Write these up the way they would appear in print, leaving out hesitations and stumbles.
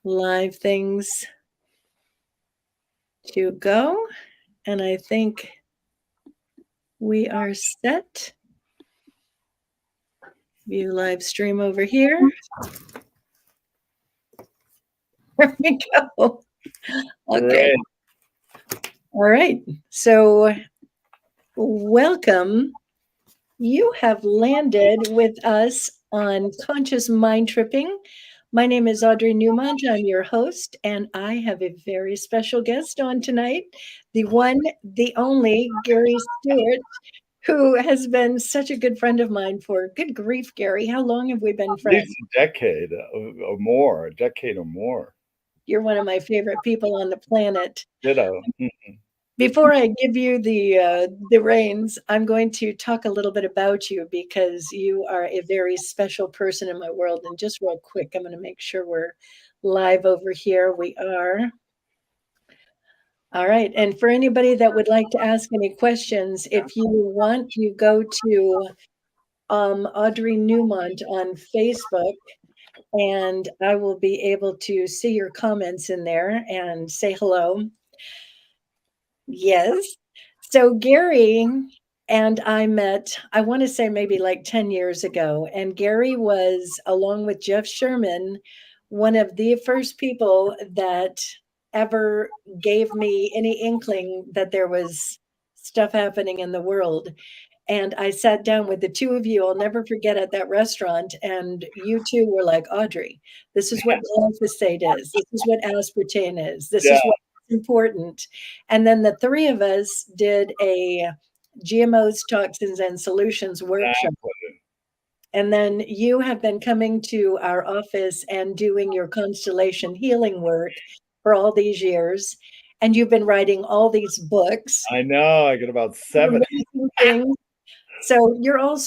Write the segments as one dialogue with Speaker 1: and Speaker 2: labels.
Speaker 1: live things to go. And I think we are set. View live stream over here. There we go. Okay.
Speaker 2: Great.
Speaker 1: All right. So, welcome. You have landed with us on Conscious Mind Tripping. My name is Audrey Newmont. I'm your host, and I have a very special guest on tonight, the one, the only Gary Stuart, who has been such a good friend of mine for good grief, Gary. How long have we been
Speaker 2: At least
Speaker 1: friends?
Speaker 2: a decade or more, a decade or more.
Speaker 1: You're one of my favorite people on the planet.
Speaker 2: Ditto.
Speaker 1: Before I give you the reins, I'm going to talk a little bit about you because you are a very special person in my world. And just real quick, I'm going to make sure we're live over here. We are. All right. And for anybody that would like to ask any questions, if you want, you go to Audrey Newmont on Facebook, and I will be able to see your comments in there and say hello. Yes. So Gary and I met, I want to say maybe like 10 years ago. And Gary was, along with Jeff Sherman, one of the first people that ever gave me any inkling that there was stuff happening in the world. And I sat down with the two of you, I'll never forget, at that restaurant. And you two were like, Audrey, this is what glyphosate is. This is what aspartame is. This
Speaker 2: Yeah,
Speaker 1: is what's important. And then the three of us did a GMOs, toxins, and solutions workshop.
Speaker 2: exactly.
Speaker 1: And then you have been coming to our office and doing your constellation healing work for all these years. And you've been writing all these books,
Speaker 2: I know. I got about 70.
Speaker 1: amazing things. So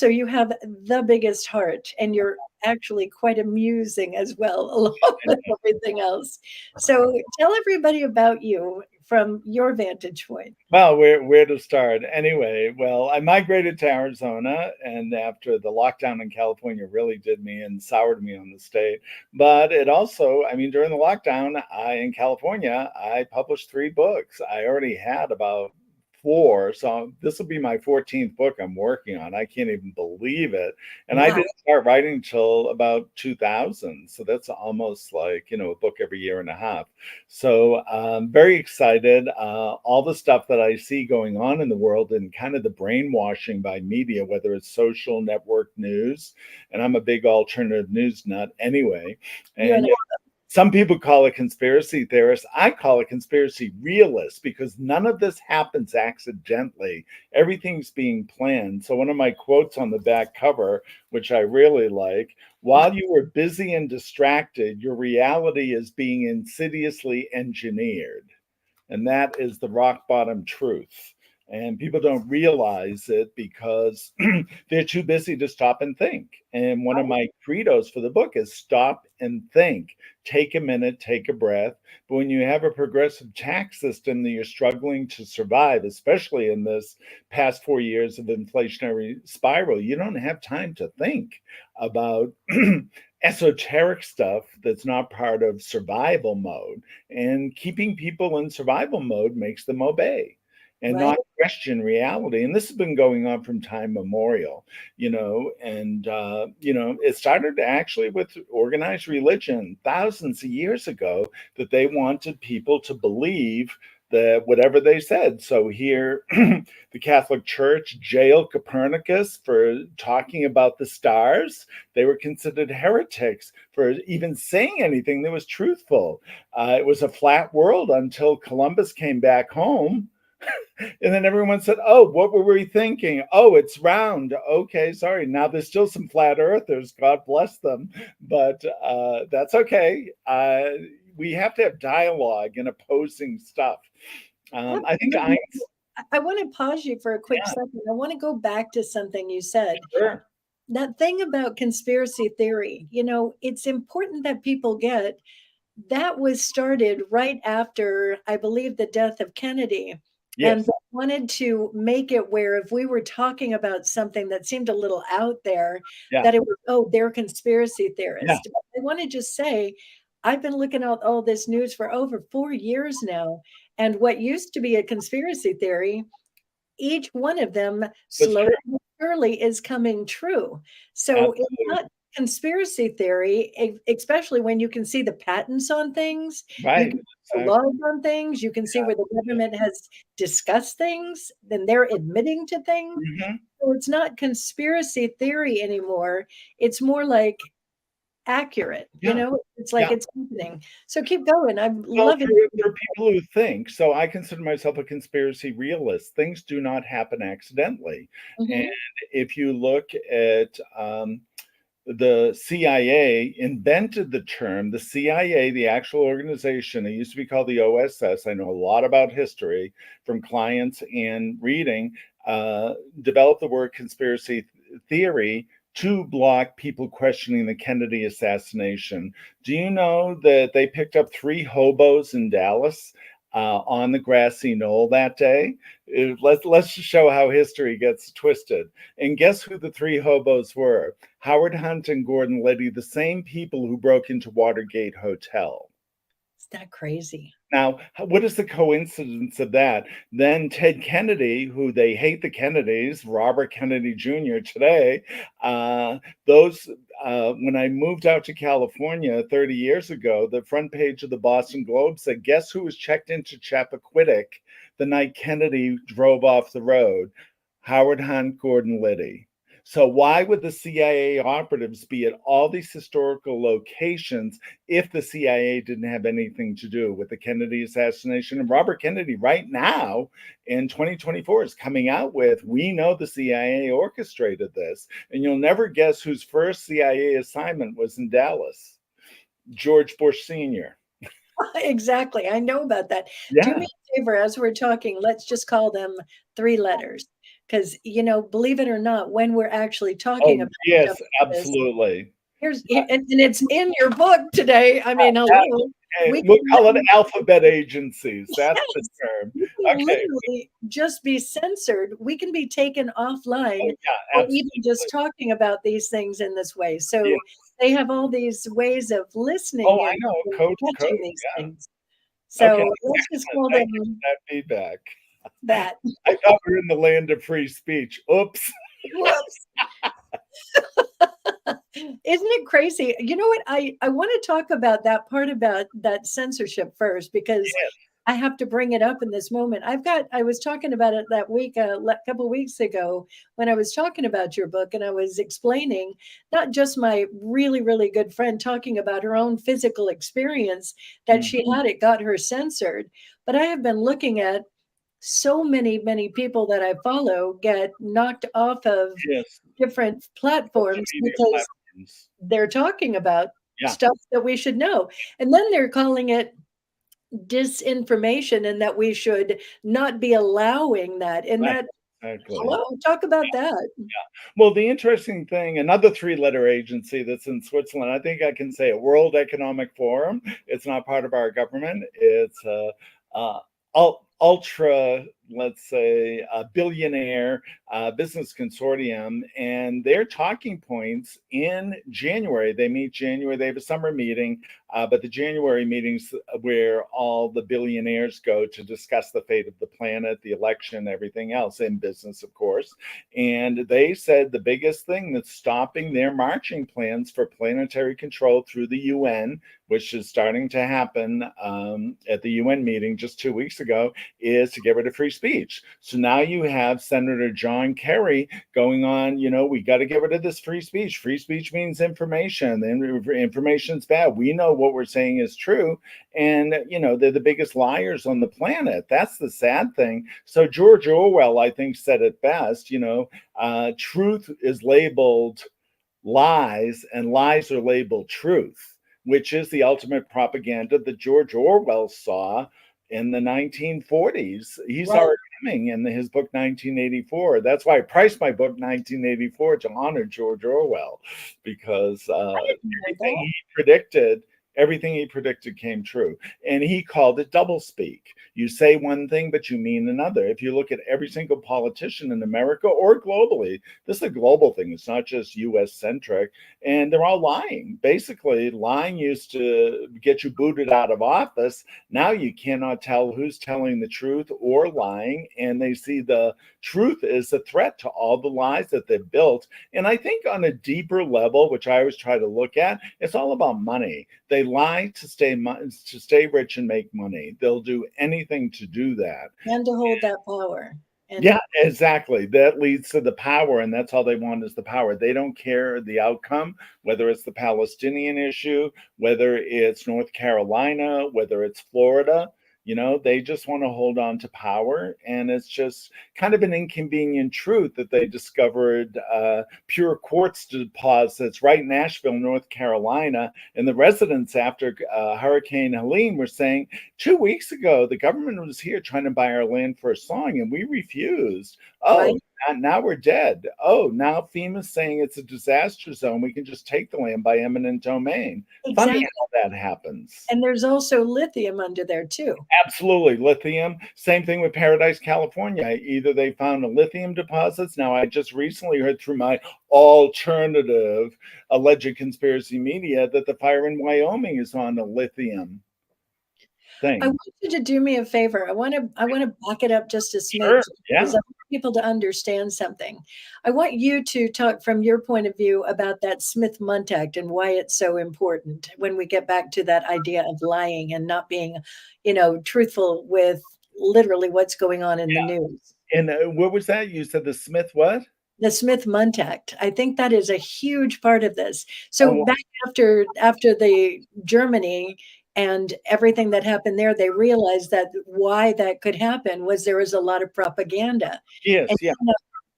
Speaker 1: you have the biggest heart, and you're actually quite amusing as well, along with everything else. So tell everybody about you from your vantage point.
Speaker 2: Well, where to start? Anyway, well, I migrated to Arizona, and after the lockdown in California really did me and soured me on the state. But it also, I mean, during the lockdown, I in California, I published 3 books. I already had about four, so this will be my 14th book I'm working on. I can't even believe it. And I
Speaker 1: Wow.
Speaker 2: didn't start writing till about 2000, so that's almost like a book every year and a half. So I'm very excited. All the stuff that I see going on in the world and kind of the brainwashing by media, whether it's social network news, and I'm a big alternative news nut anyway.
Speaker 1: You and
Speaker 2: And
Speaker 1: I,
Speaker 2: some people call it conspiracy theorists. I call it conspiracy realists because none of this happens accidentally. Everything's being planned. So, one of my quotes on the back cover, which I really like, while you were busy and distracted, your reality is being insidiously engineered. And that is the rock bottom truth. And people don't realize it because they're too busy to stop and think. And one of my credos for the book is stop and think. Take a minute, take a breath. But when you have a progressive tax system that you're struggling to survive, especially in this past 4 years of inflationary spiral, you don't have time to think about esoteric stuff that's not part of survival mode. And keeping people in survival mode makes them obey and
Speaker 1: right?
Speaker 2: not question reality. And this has been going on from time memorial, it started actually with organized religion thousands of years ago that they wanted people to believe that whatever they said. So here, the Catholic Church jailed Copernicus for talking about the stars. They were considered heretics for even saying anything that was truthful. It was a flat world until Columbus came back home. And then everyone said, "Oh, what were we thinking? Oh, it's round. Okay, sorry. Now there's still some flat earthers. God bless them, but that's okay. We have to have dialogue and opposing stuff. I think I,
Speaker 1: Absolutely. I want to pause you for a quick
Speaker 2: yeah,
Speaker 1: second. I want to go back to something you said.
Speaker 2: sure,
Speaker 1: That thing about conspiracy theory, it's important that people get that was started right after, I believe, the death of Kennedy. And
Speaker 2: yes,
Speaker 1: they wanted to make it where if we were talking about something that seemed a little out there,
Speaker 2: yeah,
Speaker 1: that it was, oh, they're conspiracy
Speaker 2: yeah,
Speaker 1: theorists. But I want to just say, I've been looking at all this news for over 4 years now. And what used to be a conspiracy theory, each one of them
Speaker 2: That's
Speaker 1: slowly
Speaker 2: true.
Speaker 1: but surely is coming true. So it's
Speaker 2: Absolutely.
Speaker 1: not conspiracy theory, especially when you can see the patents on things, you
Speaker 2: Right.
Speaker 1: can see the
Speaker 2: Exactly.
Speaker 1: laws on things, you can see where the government has discussed things, then they're admitting to things.
Speaker 2: Mhm.
Speaker 1: So it's not conspiracy theory anymore. It's more like accurate, you
Speaker 2: Yeah.
Speaker 1: know? It's like
Speaker 2: Yeah.
Speaker 1: it's happening. So keep going. I'm
Speaker 2: Well,
Speaker 1: loving
Speaker 2: for people who think, so I consider myself a conspiracy realist. Things do not happen accidentally. And
Speaker 1: Mhm.
Speaker 2: if you look at the CIA invented the term, the CIA, the actual organization, it used to be called the OSS. I know a lot about history from clients and reading, uh, developed the word conspiracy theory to block people questioning the Kennedy assassination. Do you know that they picked up three hobos in Dallas on the grassy knoll that day? Let's just show how history gets twisted. And guess who the three hobos were? Howard Hunt and Gordon Liddy, the same people who broke into Watergate Hotel.
Speaker 1: Is that crazy?
Speaker 2: Now, what is the coincidence of that? Then Ted Kennedy, who they hate the Kennedys, Robert Kennedy Jr. today, uh, those when I moved out to California 30 years ago, the front page of the Boston Globe said, "Guess who was checked into Chappaquiddick the night Kennedy drove off the road? Howard Hunt, Gordon Liddy." So why would the CIA operatives be at all these historical locations if the CIA didn't have anything to do with the Kennedy assassination? And Robert Kennedy, right now in 2024, is coming out with, "We know the CIA orchestrated this." And you'll never guess whose first CIA assignment was in Dallas. George Bush Sr.
Speaker 1: Exactly. I know about that. Do me
Speaker 2: Yeah.
Speaker 1: a favor as we're talking, let's just call them 3 letters. Because, believe it or not, when we're actually talking
Speaker 2: Oh,
Speaker 1: about stuff
Speaker 2: yes,
Speaker 1: like this,
Speaker 2: absolutely.
Speaker 1: here's and it's in your book today. I mean, hello.
Speaker 2: Okay,
Speaker 1: We
Speaker 2: we'll
Speaker 1: can
Speaker 2: call it
Speaker 1: li
Speaker 2: alphabet agencies. That's the
Speaker 1: yes,
Speaker 2: term.
Speaker 1: we can
Speaker 2: Okay.
Speaker 1: literally just be censored. We can be taken offline
Speaker 2: Oh, yeah,
Speaker 1: for even just
Speaker 2: absolutely.
Speaker 1: talking about these things in this way.
Speaker 2: Yeah.
Speaker 1: So they have all these ways of
Speaker 2: Oh,
Speaker 1: listening
Speaker 2: I know.
Speaker 1: and
Speaker 2: Code to code.
Speaker 1: catching these
Speaker 2: Yeah.
Speaker 1: things.
Speaker 2: Okay.
Speaker 1: So let's just
Speaker 2: Excellent.
Speaker 1: call
Speaker 2: Thank you for
Speaker 1: them
Speaker 2: that feedback.
Speaker 1: that.
Speaker 2: I thought we were in the land of free speech. Oops.
Speaker 1: Whoops. Isn't it crazy? You know what? I want to talk about that part about that censorship first because
Speaker 2: Yes.
Speaker 1: I have to bring it up in this moment. I was talking about it that week, couple weeks ago when I was talking about your book and I was explaining not just my really, really good friend talking about her own physical experience that
Speaker 2: Mm,
Speaker 1: she had, it got her censored. But I have been looking at so many, many people that I follow get knocked off of
Speaker 2: yes.
Speaker 1: different
Speaker 2: Social
Speaker 1: platforms
Speaker 2: media
Speaker 1: because
Speaker 2: platforms.
Speaker 1: they're talking about
Speaker 2: Yeah.
Speaker 1: stuff that we should know. And then they're calling it disinformation and that we should not be allowing that. And
Speaker 2: Right.
Speaker 1: that,
Speaker 2: Exactly.
Speaker 1: hello, talk about that.
Speaker 2: Well, the interesting thing, another three-letter agency that's in Switzerland, I think I can say it, World Economic Forum. It's not part of our government. It's uh, ultra, let's say, a billionaire business consortium, and their talking points in January. They meet January. They have a summer meeting, but the January meetings where all the billionaires go to discuss the fate of the planet, the election, everything else in business, of course. And they said the biggest thing that's stopping their marching plans for planetary control through the UN, which is starting to happen at the UN meeting just 2 weeks ago, is to get rid of free speech. So now you have Senator John Kerry going on, we got to get rid of this free speech. Free speech means information, and information's bad. We know what we're saying is true. And, they're the biggest liars on the planet. That's the sad thing. So George Orwell, I think, said it best, truth is labeled lies and lies are labeled truth, which is the ultimate propaganda that George Orwell saw in the 1940s. He's
Speaker 1: Right.
Speaker 2: already coming in his book 1984. That's why I priced my book 1984 to honor George Orwell, because
Speaker 1: I didn't know
Speaker 2: everything
Speaker 1: that.
Speaker 2: he predicted Everything he predicted came true. And he called it doublespeak. You say one thing, but you mean another. If you look at every single politician in America or globally, this is a global thing. It's not just US centric. And they're all lying. Basically, lying used to get you booted out of office. Now you cannot tell who's telling the truth or lying. And they see the truth is a threat to all the lies that they've built. And I think on a deeper level, which I always try to look at, it's all about money. They lie to stay rich and make money. They'll do anything to do that.
Speaker 1: And to hold that power.
Speaker 2: Yeah,
Speaker 1: And
Speaker 2: exactly. That leads to the power, and that's all they want is the power. They don't care the outcome, whether it's the Palestinian issue, whether it's North Carolina, whether it's Florida. They just want to hold on to power. And it's just kind of an inconvenient truth that they discovered pure quartz deposits right in Nashville, North Carolina. And the residents after Hurricane Helene were saying, 2 weeks ago, the government was here trying to buy our land for a song, and we refused.
Speaker 1: right,
Speaker 2: Oh, now we're dead. Oh, now FEMA's saying it's a disaster zone. We can just take the land by eminent domain. Funny
Speaker 1: exactly.
Speaker 2: how that happens.
Speaker 1: And there's also lithium under there too.
Speaker 2: Absolutely. Lithium. Same thing with Paradise, California. Either they found a lithium deposits. Now, I just recently heard through my alternative alleged conspiracy media that the fire in Wyoming is on a lithium
Speaker 1: I
Speaker 2: thing.
Speaker 1: want you to do me a favor. I want to back it up just a
Speaker 2: Sure.
Speaker 1: smidge because
Speaker 2: Yeah.
Speaker 1: I want people to understand something. I want you to talk from your point of view about that Smith-Mundt and why it's so important when we get back to that idea of lying and not being, truthful with literally what's going on in the news.
Speaker 2: And what was that? You said the Smith what?
Speaker 1: The Smith-Mundt Act. I think that is a huge part of this. So
Speaker 2: Oh,
Speaker 1: back after the Germany and everything that happened there, they realized that why that could happen was there was a lot of propaganda. And
Speaker 2: yes. Yeah.
Speaker 1: in that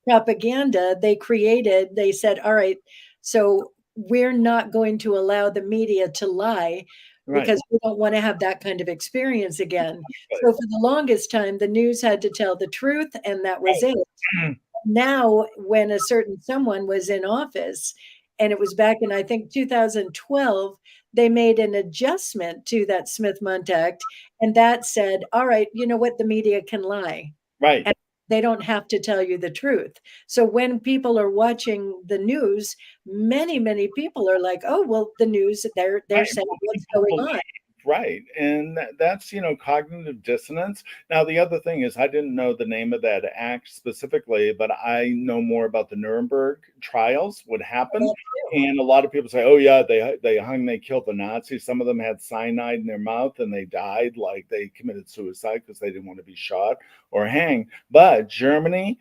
Speaker 1: propaganda, they said, all right, so we're not going to allow the media to lie
Speaker 2: Right.
Speaker 1: because we don't want to have that kind of experience again.
Speaker 2: Right.
Speaker 1: So for the longest time, the news had to tell the truth, and that was it.
Speaker 2: Right.
Speaker 1: Now when a certain someone was in office, and it was back in I think 2012, they made an adjustment to that Smith-Mundt Act, and that said, all right, you know what, the media can lie
Speaker 2: Right.
Speaker 1: and they don't have to tell you the truth. So when people are watching the news, many people are like, oh well, the news, they're
Speaker 2: Right,
Speaker 1: saying
Speaker 2: what
Speaker 1: what's
Speaker 2: people
Speaker 1: going
Speaker 2: believe,
Speaker 1: on.
Speaker 2: right, and that's, cognitive dissonance. Now, the other thing is I didn't know the name of that act specifically, but I know more about the Nuremberg trials, what happened,
Speaker 1: That too.
Speaker 2: and a lot of people say, "Oh, yeah, they killed the Nazis." Some of them had cyanide in their mouth, and they died, like, they committed suicide because they didn't want to be shot or hanged. But Germany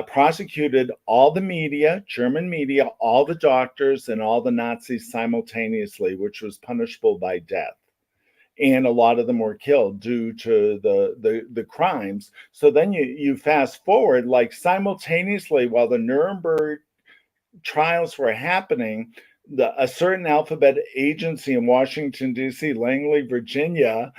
Speaker 2: prosecuted all the media, German media, all the doctors, and all the Nazis simultaneously, which was punishable by death. And a lot of them were killed due to the crimes. So then you fast forward, like simultaneously while the Nuremberg trials were happening, a certain alphabet agency in Washington, D.C., Langley, Virginia,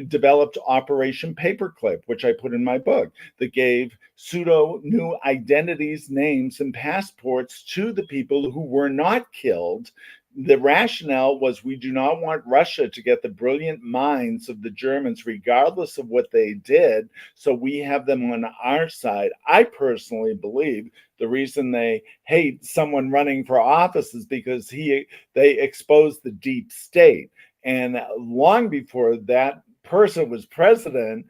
Speaker 2: developed Operation Paperclip, which I put in my book, that gave pseudo new identities, names, and passports to the people who were not killed. The rationale was we do not want Russia to get the brilliant minds of the Germans, regardless of what they did. So we have them on our side. I personally believe the reason they hate someone running for office is because they exposed the deep state. And long before that person was president,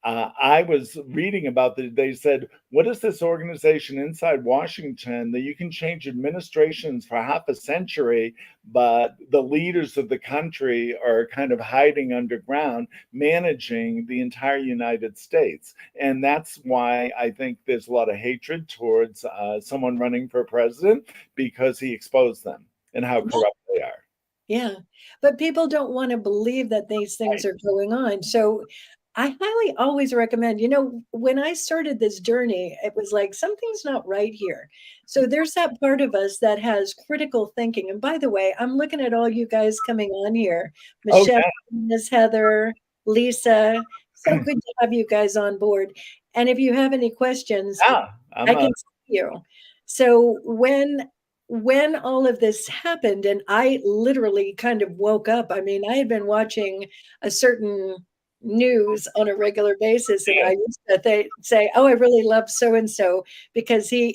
Speaker 2: I was reading about they said, what is this organization inside Washington that you can change administrations for half a century, but the leaders of the country are kind of hiding underground, managing the entire United States. And that's why I think there's a lot of hatred towards someone running for president, because he exposed them and how corrupt they are.
Speaker 1: Yeah, but people don't wanna believe that these things
Speaker 2: Right.
Speaker 1: are going on, so I highly always recommend, when I started this journey, it was like, "Something's not right here." So there's that part of us that has critical thinking, and by the way, I'm looking at all you guys coming on here,
Speaker 2: Oh,
Speaker 1: Michelle,
Speaker 2: yeah.
Speaker 1: Miss Heather, Lisa, so good to have you guys on board, and if you have any questions,
Speaker 2: Yeah.
Speaker 1: I
Speaker 2: I'm
Speaker 1: can see you. So when when all of this happened, and I literally kind of woke up. I mean, I had been watching a certain news on a regular basis, and I used to say, "Oh, I really love so and so because he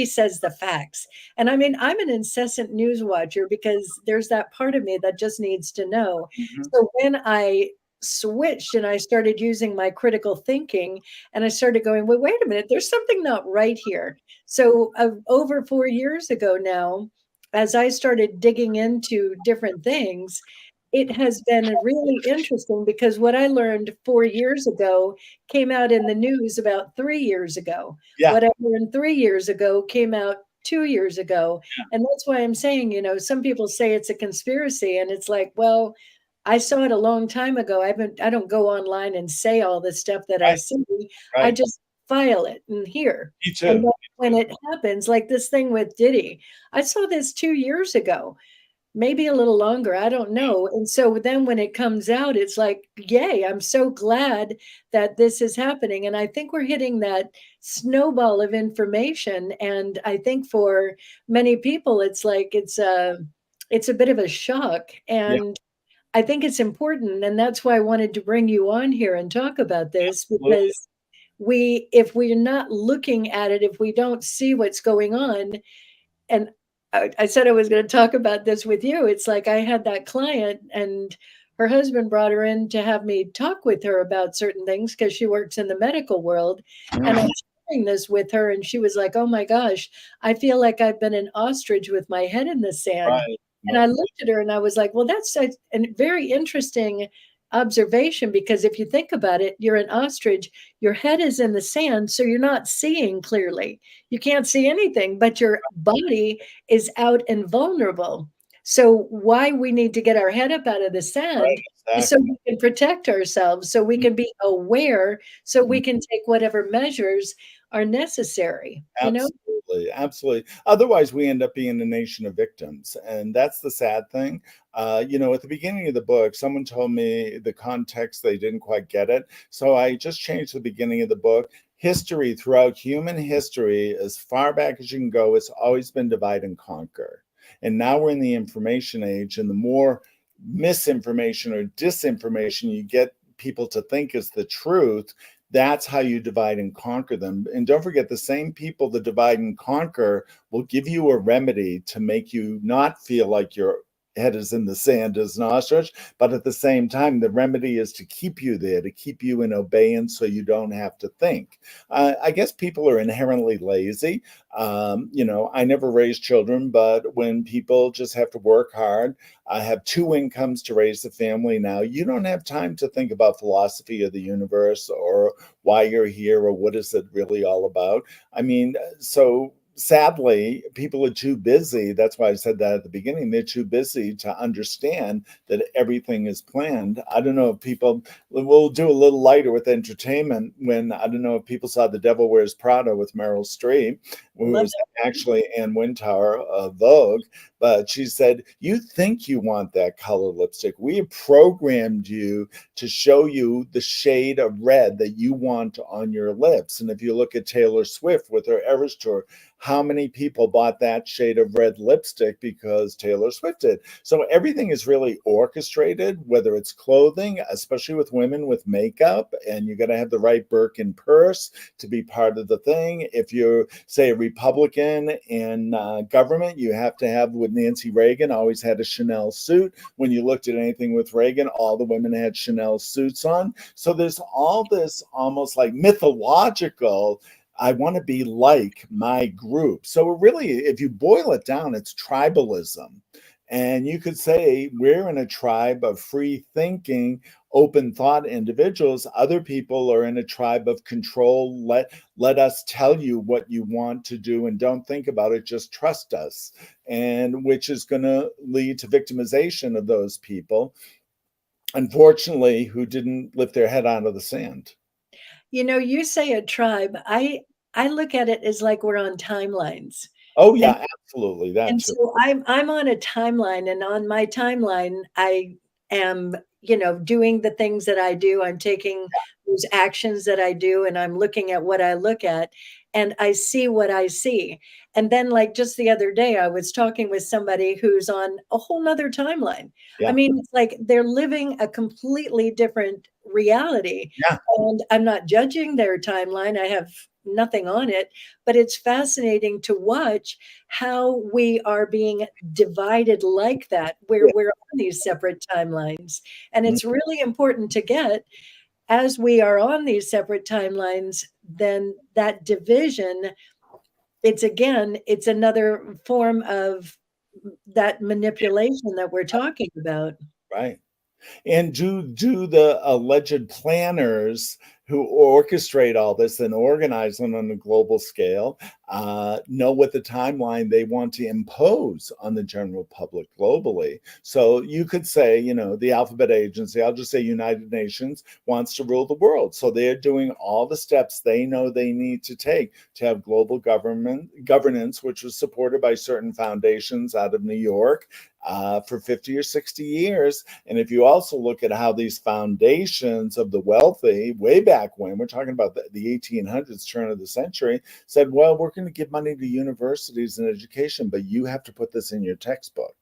Speaker 1: says the facts." And I mean, I'm an incessant news watcher because there's that part of me that just needs to know.
Speaker 2: Mhm.
Speaker 1: So when I switched and I started using my critical thinking, and I started going, "Well, wait a minute, there's something not right here." So, over 4 years ago now, as I started digging into different things, it has been really interesting because what I learned 4 years ago came out in the news about 3 years ago.
Speaker 2: Yeah,
Speaker 1: What I learned 3 years ago came out 2 years ago,
Speaker 2: yeah,
Speaker 1: and that's why I'm saying, some people say it's a conspiracy, and it's like, well, I saw it a long time ago. I don't go online and say all the stuff that I
Speaker 2: right,
Speaker 1: see. I
Speaker 2: right.
Speaker 1: just file it in here.
Speaker 2: Me
Speaker 1: And
Speaker 2: too.
Speaker 1: then when it happens, like this thing with Diddy, I saw this 2 years ago, maybe a little longer, I don't know. And so then when it comes out, it's like, yay, I'm so glad that this is happening. And I think we're hitting that snowball of information. And I think for many people, it's a bit of a shock.
Speaker 2: Yeah,
Speaker 1: And I think it's important. And that's why I wanted to bring you on here and talk about this
Speaker 2: absolutely.
Speaker 1: because if we're not looking at it, if we don't see what's going on, and I said I was going to talk about this with you. It's like I had that client, and her husband brought her in to have me talk with her about certain things because she works in the medical world. And I
Speaker 2: Mhm.
Speaker 1: was sharing this with her, and she was like, "Oh my gosh, I feel like I've been an ostrich with my head in the sand."
Speaker 2: Right.
Speaker 1: And
Speaker 2: No,
Speaker 1: I looked at her and I was like, "Well, that's a very interesting observation because if you think about it, you're an ostrich, your head is in the sand, so you're not seeing clearly. You can't see anything, but your body is out and vulnerable. So why we need to get our head up out of the
Speaker 2: right,
Speaker 1: sand is so
Speaker 2: exactly.
Speaker 1: we can protect ourselves, so we can be aware, so we
Speaker 2: Mhm.
Speaker 1: can take whatever measures are necessary, you know?
Speaker 2: Absolutely, absolutely. Otherwise, we end up being a nation of victims, and that's the sad thing. At the beginning of the book, someone told me the context, they didn't quite get it. So I just changed the beginning of the book. History, throughout human history, as far back as you can go, it's always been divide and conquer. And now we're in the information age, and the more misinformation or disinformation you get people to think is the truth, that's how you divide and conquer them. And don't forget, the same people that divide and conquer will give you a remedy to make you not feel like your head is in the sand as an ostrich. But at the same time, the remedy is to keep you there, to keep you in obeyance so you don't have to think. I guess people are inherently lazy. I never raised children, but when people just have to work hard, I have two incomes to raise the family now. You don't have time to think about philosophy of the universe or why you're here or what is it really all about. I mean, so sadly, people are too busy. That's why I said that at the beginning. They're too busy to understand that everything is planned. I don't know if people, we'll do a little lighter with entertainment. When I don't know if people saw The Devil Wears Prada with Meryl Streep, who
Speaker 1: Love
Speaker 2: was actually Anne Wintour of Vogue, but she said, "You think you want that color lipstick. We have programmed you to show you the shade of red that you want on your lips." And if you look at Taylor Swift with her Eras tour, how many people bought that shade of red lipstick because Taylor Swift did? So everything is really orchestrated, whether it's clothing, especially with women with makeup, and you got to have the right Birkin purse to be part of the thing. If you're, say, a Republican in government, you have to have, with Nancy Reagan, always had a Chanel suit. When you looked at anything with Reagan, all the women had Chanel suits on. So there's all this almost like mythological, I want to be like my group. So really, if you boil it down, it's tribalism. And you could say we're in a tribe of free thinking, open thought individuals. Other people are in a tribe of control. Let us tell you what you want to do and don't think about it, just trust us. And which is going to lead to victimization of those people, unfortunately, who didn't lift their head out of the sand.
Speaker 1: You say a tribe. I look at it as like we're on timelines.
Speaker 2: Oh
Speaker 1: And
Speaker 2: yeah, absolutely. That
Speaker 1: And
Speaker 2: too.
Speaker 1: so I'm on a timeline, and on my timeline, I am, doing the things that I do. I'm taking those actions that I do, and I'm looking at what I look at. and I see what I see. And then, like just the other day, I was talking with somebody who's on a whole nother timeline. I
Speaker 2: Yeah.
Speaker 1: mean, it's like they're living a completely different reality.
Speaker 2: Yeah.
Speaker 1: And I'm not judging their timeline. I have nothing on it, but it's fascinating to watch how we are being divided like that, where
Speaker 2: Yeah.
Speaker 1: we're on these separate timelines. And
Speaker 2: Mm.
Speaker 1: it's really important to get, as we are on these separate timelines, then that division, it's again, it's another form of that manipulation that we're talking about.
Speaker 2: Right. And do the alleged planners who orchestrate all this and organize them on a global scale know what the timeline they want to impose on the general public globally? So you could say, the Alphabet Agency, I'll just say United Nations, wants to rule the world. So they're doing all the steps they know they need to take to have global governance, which was supported by certain foundations out of New York for 50 or 60 years. And if you also look at how these foundations of the wealthy, way back when, we're talking about the 1800s, turn of the century, said, well, we're going to give money to universities and education, but you have to put this in your textbook.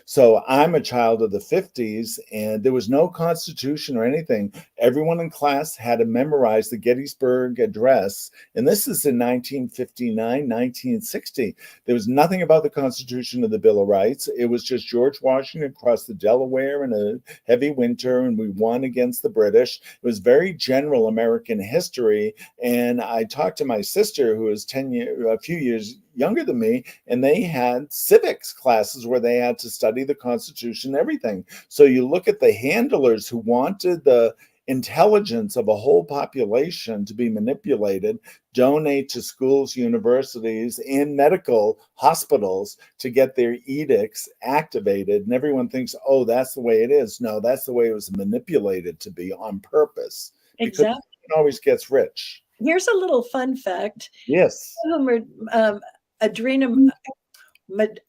Speaker 2: So I'm a child of the 50s, and there was no constitution or anything. Everyone in class had to memorize the Gettysburg Address. And this is in 1959, 1960. There was nothing about the Constitution or the Bill of Rights. It was just George Washington crossed the Delaware in a heavy winter, and we won against the British. It was very general American history. And I talked to my sister, who is a few years younger than me, and they had civics classes where they had to study the Constitution and everything. So you look at the handlers who wanted the intelligence of a whole population to be manipulated, donate to schools, universities, and medical hospitals to get their edicts activated. And everyone thinks, oh, that's the way it is. No, that's the way it was manipulated to be on purpose, because
Speaker 1: Exactly.
Speaker 2: it always gets rich.
Speaker 1: Here's a little fun fact.
Speaker 2: Yes.
Speaker 1: Adrena Mad-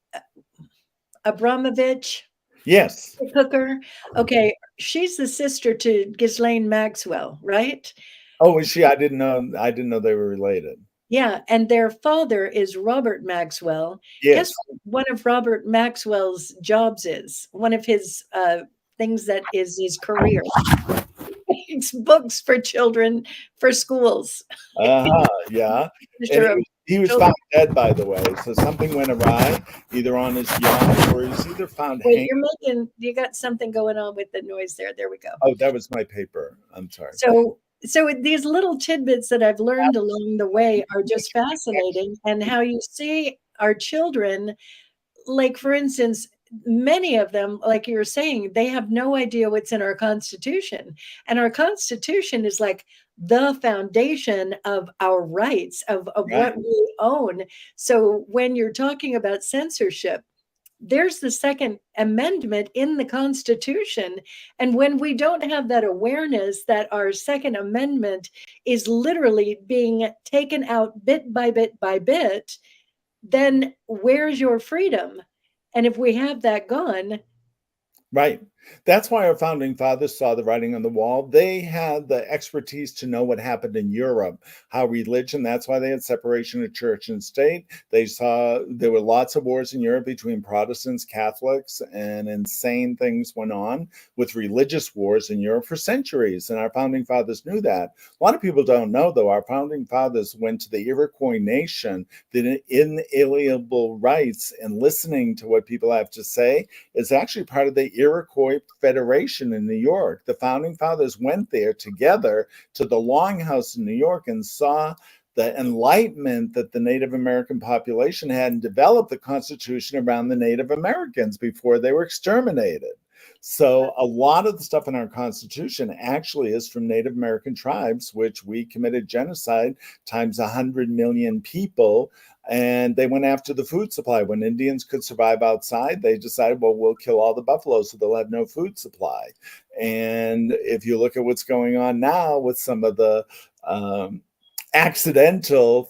Speaker 1: Abramovich,
Speaker 2: Yes.
Speaker 1: the cooker. Okay, she's the sister to Ghislaine Maxwell, right?
Speaker 2: Oh, is she? I didn't know. I didn't know they were related.
Speaker 1: Yeah, and their father is Robert Maxwell. Guess
Speaker 2: Yes.
Speaker 1: what one of Robert Maxwell's jobs is? One of his things that is his career. It's books for children for schools.
Speaker 2: Uh-huh. Yeah. And
Speaker 1: Sure.
Speaker 2: he was found dead, by the way. So something went awry, either on his yacht or he's either found
Speaker 1: Wait,
Speaker 2: hanging.
Speaker 1: you got something going on with the noise there. There we go.
Speaker 2: Oh, that was my paper. I'm sorry.
Speaker 1: So these little tidbits that I've learned along the way are just fascinating, and how you see our children, like for instance, many of them, like you were saying, they have no idea what's in our Constitution. And our Constitution is like the foundation of our rights, of
Speaker 2: Right.
Speaker 1: what we own. So when you're talking about censorship, there's the Second Amendment in the Constitution. And when we don't have that awareness that our Second Amendment is literally being taken out bit by bit by bit, then where's your freedom? And if we have that gone,
Speaker 2: Right. That's why our founding fathers saw the writing on the wall. They had the expertise to know what happened in Europe, how religion, that's why they had separation of church and state. They saw there were lots of wars in Europe between Protestants, Catholics, and insane things went on with religious wars in Europe for centuries. And our founding fathers knew that. A lot of people don't know, though, our founding fathers went to the Iroquois nation, the inalienable rights, and listening to what people have to say is actually part of the Iroquois Federation in New York. The founding fathers went there together to the Longhouse in New York and saw the enlightenment that the Native American population had and developed the Constitution around the Native Americans before they were exterminated. So a lot of the stuff in our Constitution actually is from Native American tribes, which we committed genocide times 100 million people, and they went after the food supply. When Indians could survive outside, they decided, well, we'll kill all the buffaloes so they'll have no food supply. And if you look at what's going on now with some of the accidental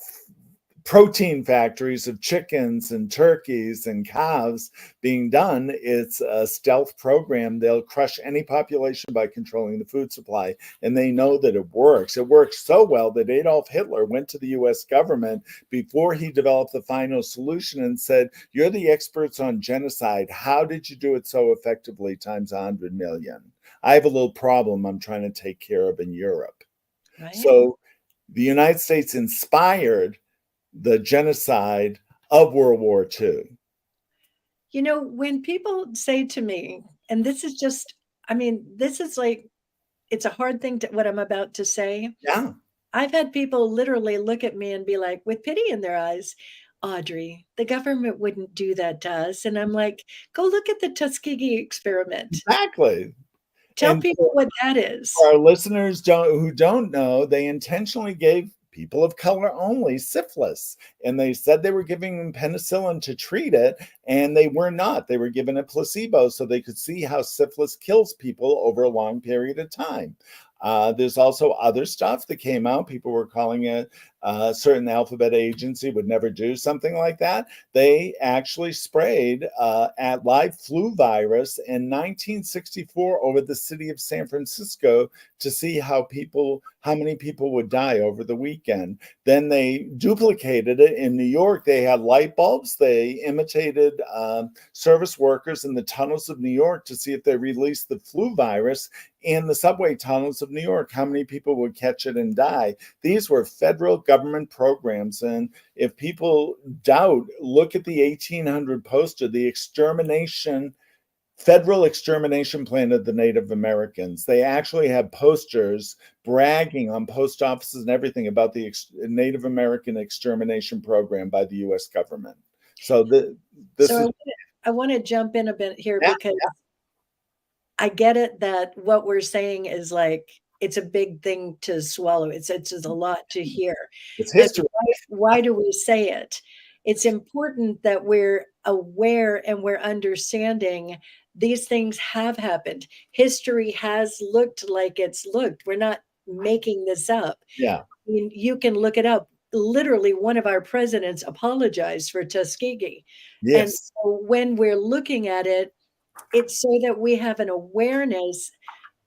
Speaker 2: protein factories of chickens and turkeys and calves being done. It's a stealth program. They'll crush any population by controlling the food supply. And they know that it works. It works so well that Adolf Hitler went to the US government before he developed the final solution and said, "You're the experts on genocide. How did you do it so effectively times 100 million? I have a little problem I'm trying to take care of in Europe."
Speaker 1: Right.
Speaker 2: So the United States inspired the genocide of World War II.
Speaker 1: You know, when people say to me, and this is just, I mean, this is like, it's a hard thing to what I'm about to say.
Speaker 2: Yeah,
Speaker 1: I've had people literally look at me and be like, with pity in their eyes, Audrey, the government wouldn't do that to us. And I'm like, go look at the Tuskegee experiment.
Speaker 2: exactly.
Speaker 1: Tell
Speaker 2: And
Speaker 1: people what that is.
Speaker 2: for our listeners who don't know, they intentionally gave people of color only syphilis. And they said they were giving them penicillin to treat it, and they were not. They were given a placebo so they could see how syphilis kills people over a long period of time. There's also other stuff that came out. People were calling it a certain alphabet agency would never do something like that. They actually sprayed at live flu virus in 1964 over the city of San Francisco to see how many people would die over the weekend. Then they duplicated it in New York. They had light bulbs. They imitated service workers in the tunnels of New York to see if they released the flu virus in the subway tunnels of New York, how many people would catch it and die. These were federal government programs. And if people doubt, look at the 1800 poster, the federal extermination plan of the Native Americans. They actually had posters bragging on post offices and everything about the Native American extermination program by the US government. So this is,
Speaker 1: So I want to jump in a bit here
Speaker 2: yeah,
Speaker 1: because I get it that what we're saying is like it's a big thing to swallow. It's just a lot to hear.
Speaker 2: it's
Speaker 1: But
Speaker 2: history.
Speaker 1: why do we say it? It's important that we're aware and we're understanding these things have happened. History has looked like it's looked. We're not making this up.
Speaker 2: Yeah.
Speaker 1: I mean, you can look it up. Literally, one of our presidents apologized for Tuskegee. And
Speaker 2: Yes.
Speaker 1: so when we're looking at it, it's so that we have an awareness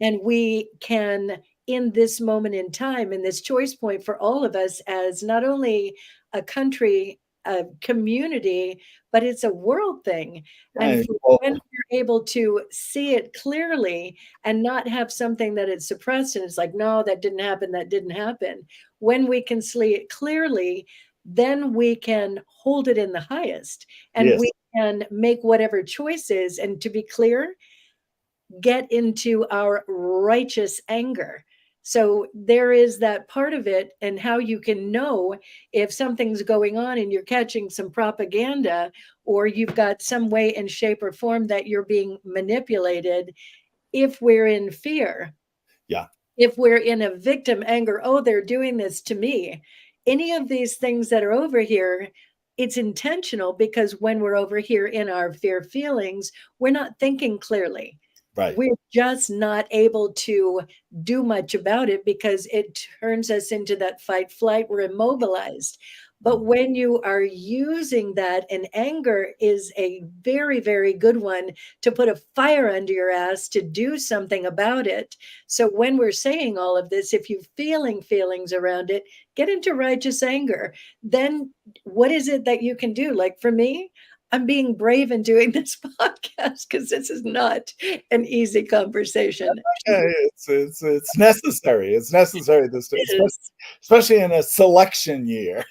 Speaker 1: and we can, in this moment in time, in this choice point for all of us as not only a country, a community, but it's a world thing. And
Speaker 2: Yeah. Well,
Speaker 1: when we're able to see it clearly and not have something that is suppressed and it's like, no, that didn't happen, that didn't happen. When we can see it clearly, then we can hold it in the highest and
Speaker 2: yes.
Speaker 1: we can make whatever choices. And to be clear, get into our righteous anger. So there is that part of it, and how you can know if something's going on and you're catching some propaganda, or you've got some way and shape or form that you're being manipulated. If we're in fear,
Speaker 2: Yeah.
Speaker 1: if we're in a victim anger, oh, they're doing this to me. Any of these things that are over here, it's intentional because when we're over here in our fear feelings, we're not thinking clearly.
Speaker 2: Right.
Speaker 1: We're just not able to do much about it because it turns us into that fight flight. We're immobilized. But when you are using that, and anger is a very, very good one to put a fire under your ass to do something about it. So when we're saying all of this, if you're feeling feelings around it, get into righteous anger. Then what is it that you can do? Like for me, I'm being brave in doing this podcast because this is not an easy conversation.
Speaker 2: Okay. It's necessary. It's necessary this day,
Speaker 1: It is.
Speaker 2: especially in a selection year.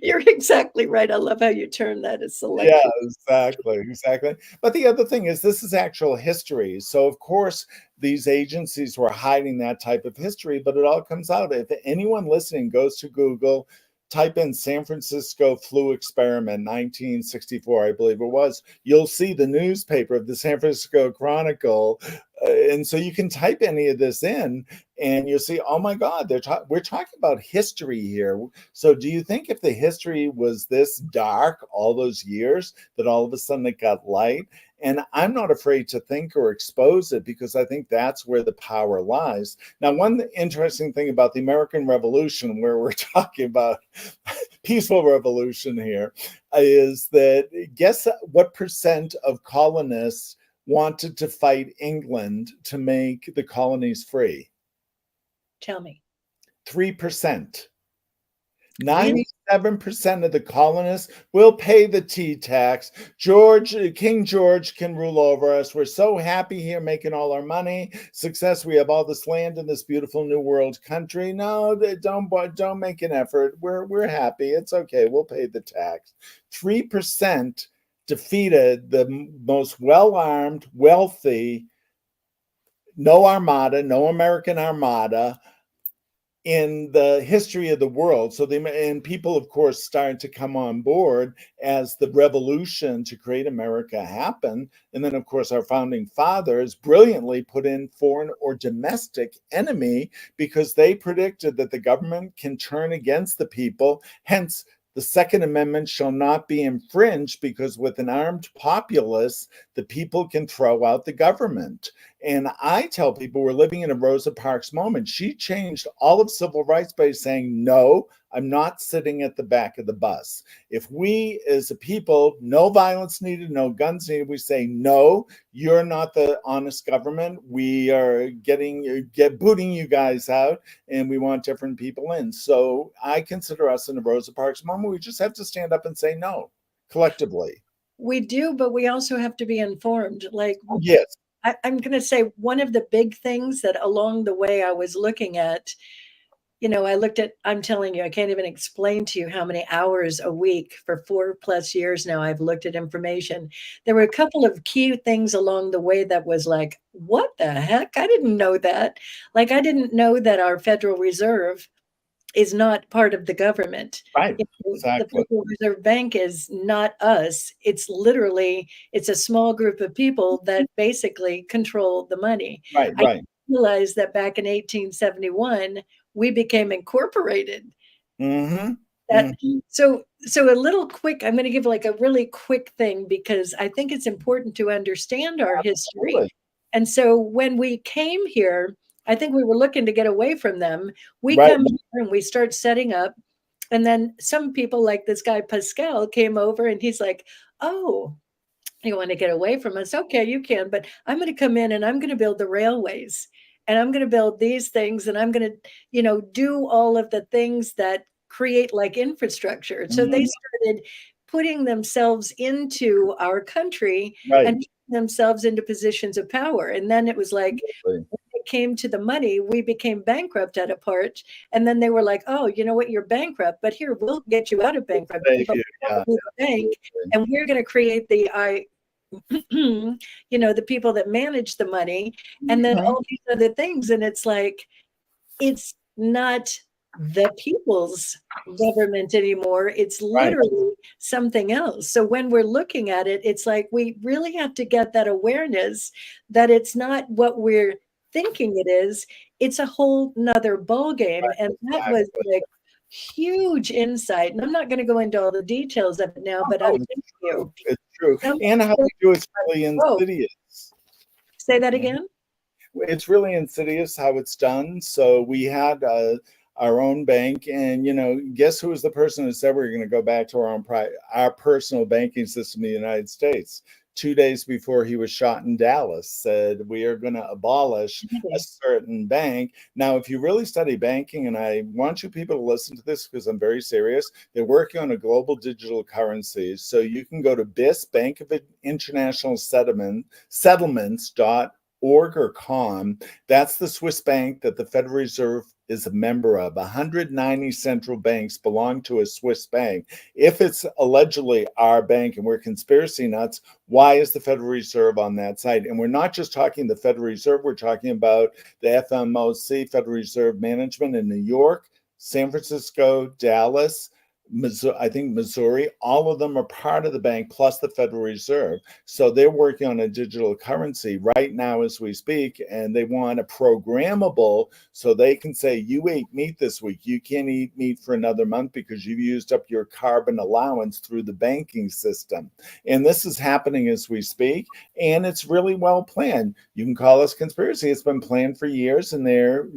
Speaker 1: You're exactly right. I love how you term that as
Speaker 2: Yeah,
Speaker 1: selection.
Speaker 2: exactly, exactly. But the other thing is, this is actual history. So, of course, these agencies were hiding that type of history, but it all comes out. If anyone listening goes to Google, type in San Francisco flu experiment 1964, I believe it was, you'll see the newspaper of the San Francisco Chronicle And so you can type any of this in and you'll see, oh my God, we're talking about history here. So do you think if the history was this dark all those years, that all of a sudden it got light? And I'm not afraid to think or expose it, because I think that's where the power lies. Now, one interesting thing about the American Revolution, where we're talking about peaceful revolution here, is that guess what percent of colonists wanted to fight England to make the colonies free?
Speaker 1: Tell me.
Speaker 2: 3%.
Speaker 1: Really?
Speaker 2: 97% of the colonists will pay the tea tax. King George can rule over us. We're so happy here making all our money. Success. We have all this land in this beautiful new world country. No, don't make an effort. We're happy. It's okay. We'll pay the tax. 3% defeated the most well-armed, wealthy, no armada, no American armada in the history of the world. So and people, of course, started to come on board as the revolution to create America happened. And then, of course, our founding fathers brilliantly put in foreign or domestic enemy, because they predicted that the government can turn against the people. Hence, the Second Amendment shall not be infringed, because with an armed populace, the people can throw out the government. And I tell people we're living in a Rosa Parks moment. She changed all of civil rights by saying, no, I'm not sitting at the back of the bus. If we as a people, no violence needed, no guns needed, we say, no, you're not the honest government. We are booting you guys out, and we want different people in. So I consider us in a Rosa Parks moment. We just have to stand up and say no collectively.
Speaker 1: We do, but we also have to be informed. Like,
Speaker 2: Yes.
Speaker 1: I'm going to say one of the big things that along the way I was looking at, I looked at, I'm telling you, I can't even explain to you how many hours a week for 4+ years now I've looked at information. There were a couple of key things along the way that was like, what the heck? I didn't know that. Like, I didn't know that our Federal Reserve is not part of the government.
Speaker 2: Right.
Speaker 1: The
Speaker 2: Exactly.
Speaker 1: Federal Reserve Bank is not us. It's literally, it's a small group of people that basically control the money.
Speaker 2: Right.
Speaker 1: I
Speaker 2: Right.
Speaker 1: realized that back in 1871, we became incorporated.
Speaker 2: Mm-hmm.
Speaker 1: That
Speaker 2: Mm-hmm.
Speaker 1: so a little quick, I'm going to give like a really quick thing, because I think it's important to understand our history.
Speaker 2: Absolutely.
Speaker 1: And so when we came here, I think we were looking to get away from them. We
Speaker 2: Right.
Speaker 1: come here and we start setting up. And then some people, like this guy Pascal, came over and he's like, oh, you want to get away from us? Okay, you can, but I'm going to come in and I'm going to build the railways, and I'm going to build these things, and I'm going to, do all of the things that create like infrastructure. So they
Speaker 2: Mm-hmm.
Speaker 1: started putting themselves into our country
Speaker 2: Right.
Speaker 1: and putting themselves into positions of power. And then it was like,
Speaker 2: Right.
Speaker 1: when it came to the money, we became bankrupt at a part. And then they were like, oh, you know what? You're bankrupt, but here, we'll get you out of bankruptcy,
Speaker 2: Thank
Speaker 1: but
Speaker 2: you.
Speaker 1: we
Speaker 2: Yeah.
Speaker 1: don't need a bank.
Speaker 2: Absolutely.
Speaker 1: And we're going to create the people that manage the money, and then
Speaker 2: Mhm.
Speaker 1: all these other things. And it's like, it's not the people's government anymore. It's
Speaker 2: Right.
Speaker 1: literally something else. So when we're looking at it, it's like we really have to get that awareness that it's not what we're thinking it is. It's a whole nother ball game. And that was
Speaker 2: Exactly.
Speaker 1: like huge insight. And I'm not going to go into all the details of it now, but I'm
Speaker 2: Oh,
Speaker 1: with
Speaker 2: it's
Speaker 1: you.
Speaker 2: true. It's true.
Speaker 1: Some
Speaker 2: And how
Speaker 1: people
Speaker 2: we do it's
Speaker 1: are
Speaker 2: really
Speaker 1: broke.
Speaker 2: insidious.
Speaker 1: Say that
Speaker 2: Mhm.
Speaker 1: again.
Speaker 2: It's really insidious how it's done. So we had our own bank, and guess who was the person who said we were going to go back to our personal banking system in the United States? 2 days before he was shot in Dallas, said we are going to abolish a
Speaker 1: Maybe.
Speaker 2: certain bank. Now, if you really study banking, and I want you people to listen to this because I'm very serious, they're working on a global digital currency. So you can go to BIS, Bank of International Settlements.org or com. That's the Swiss bank that the Federal Reserve is a member of. 190 central banks belong to a Swiss bank. If it's allegedly our bank and we're conspiracy nuts, why is the Federal Reserve on that site? And we're not just talking the Federal Reserve, we're talking about the FMOC, Federal Reserve Management in New York, San Francisco, Dallas, Missouri, I think Missouri, all of them are part of the bank plus the Federal Reserve. So they're working on a digital currency right now as we speak, and they want a programmable so they can say, you ate meat this week. You can't eat meat for another month because you've used up your carbon allowance through the banking system. And this is happening as we speak, and it's really well planned. You can call us conspiracy. It's been planned for years, and they're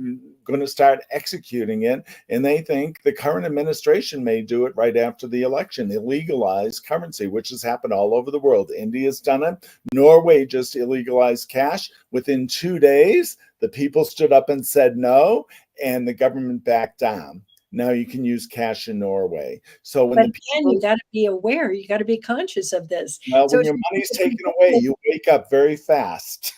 Speaker 2: going to start executing it. And they think the current administration may do it right after the election, illegalize currency, which has happened all over the world. India's done it. Norway just illegalized cash. Within 2 days, the people stood up and said no, and the government backed down. Now you can use cash in Norway. So when
Speaker 1: But
Speaker 2: the
Speaker 1: again, you
Speaker 2: people,
Speaker 1: got to be aware, you got to be conscious of this.
Speaker 2: well,
Speaker 1: So
Speaker 2: when
Speaker 1: it's
Speaker 2: your money's taken away, you wake up very fast.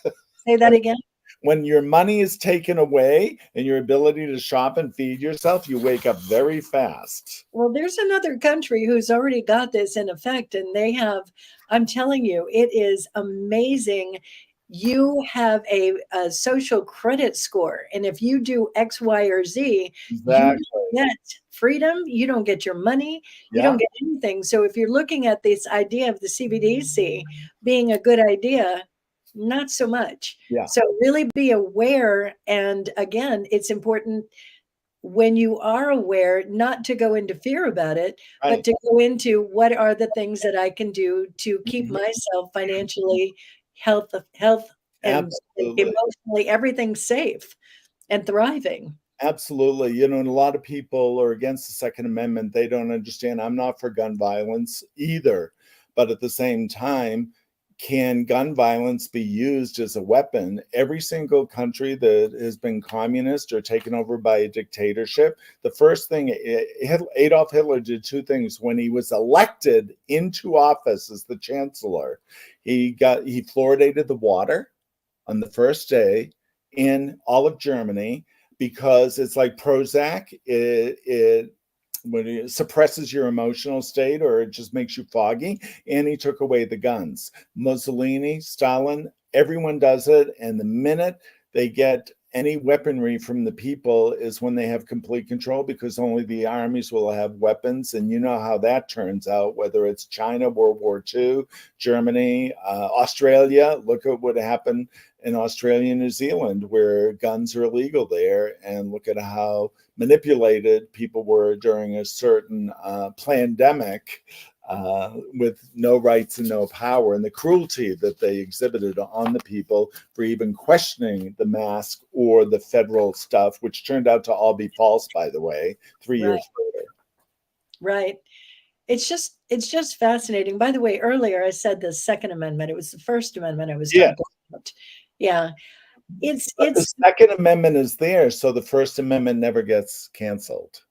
Speaker 1: say that again.
Speaker 2: When your money is taken away and your ability to shop and feed yourself, you wake up very fast.
Speaker 1: Well, there's another country who's already got this in effect, and they have, I'm telling you, it is amazing. You have a social credit score, and if you do X, Y, or Z, you
Speaker 2: Exactly.
Speaker 1: don't get freedom, you don't get your money, you don't
Speaker 2: Yeah.
Speaker 1: get anything. So if you're looking at this idea of the CBDC being a good idea, not so much.
Speaker 2: Yeah.
Speaker 1: So really be aware. And again, it's important when you are aware, not to go into fear about it, but
Speaker 2: Right.
Speaker 1: to go into what are the things that I can do to keep
Speaker 2: Mhm.
Speaker 1: myself financially, health and
Speaker 2: Absolutely.
Speaker 1: emotionally, everything safe and thriving.
Speaker 2: Absolutely. You know, and a lot of people are against the Second Amendment. They don't understand. I'm not for gun violence either. But at the same time, can gun violence be used as a weapon? Every single country that has been communist or taken over by a dictatorship, the first thing Adolf Hitler did two things when he was elected into office as the chancellor. He fluoridated the water on the first day in all of Germany because it's like Prozac. It when it suppresses your emotional state or it just makes you foggy. And he took away the guns. Mussolini, Stalin, everyone does it. And the minute they get any weaponry from the people is when they have complete control because only the armies will have weapons. And you know how that turns out, whether it's China, World War II, Germany, Australia. Look at what happened in Australia and New Zealand, where guns are illegal there. And look at how manipulated people were during a certain pandemic with no rights and no power, and the cruelty that they exhibited on the people for even questioning the mask or the federal stuff, which turned out to all be false, by the way, 3 years
Speaker 1: Right,
Speaker 2: later.
Speaker 1: right. It's just fascinating. By the way, earlier I said the Second Amendment. It was the First Amendment I was
Speaker 2: Yeah,
Speaker 1: talking about. Yeah. It's
Speaker 2: but the
Speaker 1: it's
Speaker 2: Second Amendment is there, so the First Amendment never gets canceled.